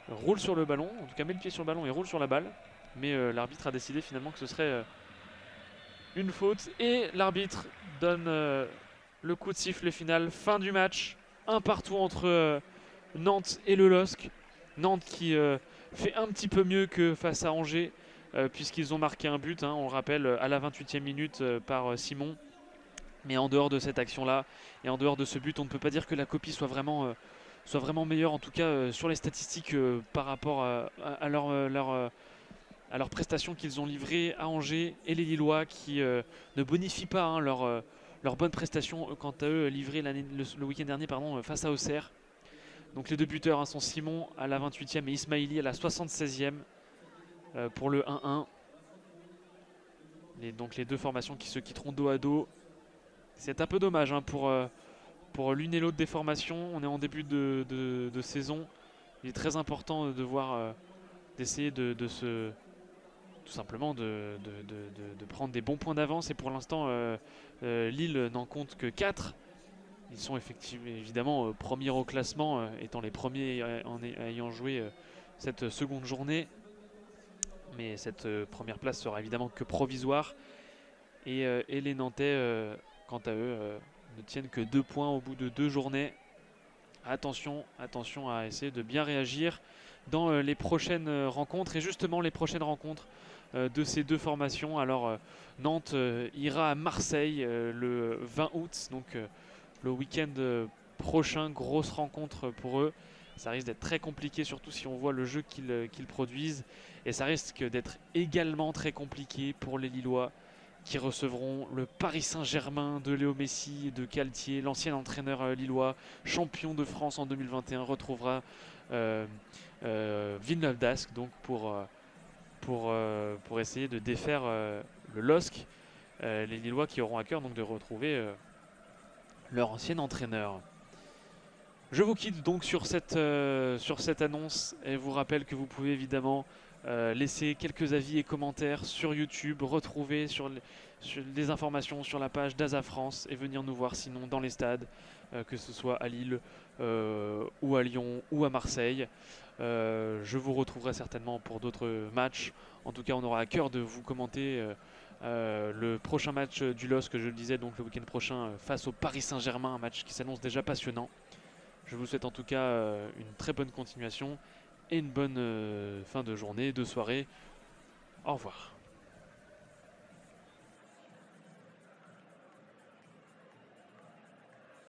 roule sur le ballon, en tout cas met le pied sur le ballon et roule sur la balle. Mais l'arbitre a décidé finalement que ce serait une faute. Et l'arbitre donne le coup de sifflet final. Fin du match. Un partout entre Nantes et le LOSC. Nantes qui fait un petit peu mieux que face à Angers. Puisqu'ils ont marqué un but, on le rappelle, à la 28e minute par Simon. Mais en dehors de cette action-là, et en dehors de ce but, on ne peut pas dire que la copie soit vraiment meilleure, en tout cas sur les statistiques par rapport à leurs prestations qu'ils ont livrées à Angers, et les Lillois qui ne bonifient pas leurs bonnes prestations, quant à eux, livrées le week-end dernier face à Auxerre. Donc les deux buteurs sont Simon à la 28e et Ismaili à la 76e pour le 1-1. Donc les deux formations qui se quitteront dos à dos. C'est un peu dommage pour l'une et l'autre des formations. On est en début de saison. Il est très important de voir, d'essayer tout simplement de prendre des bons points d'avance. Et pour l'instant, Lille n'en compte que 4. Ils sont évidemment premiers au classement, étant les premiers ayant joué cette seconde journée. Mais cette première place sera évidemment que provisoire. Et les Nantais, quant à eux, ne tiennent que 2 points au bout de 2 journées. Attention à essayer de bien réagir dans les prochaines rencontres. Et justement, les prochaines rencontres de ces deux formations. Alors, Nantes ira à Marseille le 20 août, donc le week-end prochain. Grosse rencontre pour eux. Ça risque d'être très compliqué, surtout si on voit le jeu qu'ils produisent. Et ça risque d'être également très compliqué pour les Lillois, qui recevront le Paris Saint-Germain de Léo Messi et de Galtier. L'ancien entraîneur lillois, champion de France en 2021, retrouvera Villeneuve d'Ascq donc pour essayer de défaire le LOSC. Les Lillois qui auront à cœur donc de retrouver leur ancien entraîneur. Je vous quitte donc sur cette annonce et vous rappelle que vous pouvez évidemment laisser quelques avis et commentaires sur YouTube, retrouver sur des informations sur la page d'Asa France et venir nous voir sinon dans les stades, que ce soit à Lille ou à Lyon ou à Marseille. Je vous retrouverai certainement pour d'autres matchs. En tout cas, on aura à cœur de vous commenter le prochain match du LOSC, que je le disais, donc le week-end prochain face au Paris Saint-Germain, un match qui s'annonce déjà passionnant. Je vous souhaite en tout cas une très bonne continuation et une bonne fin de journée, de soirée. Au revoir.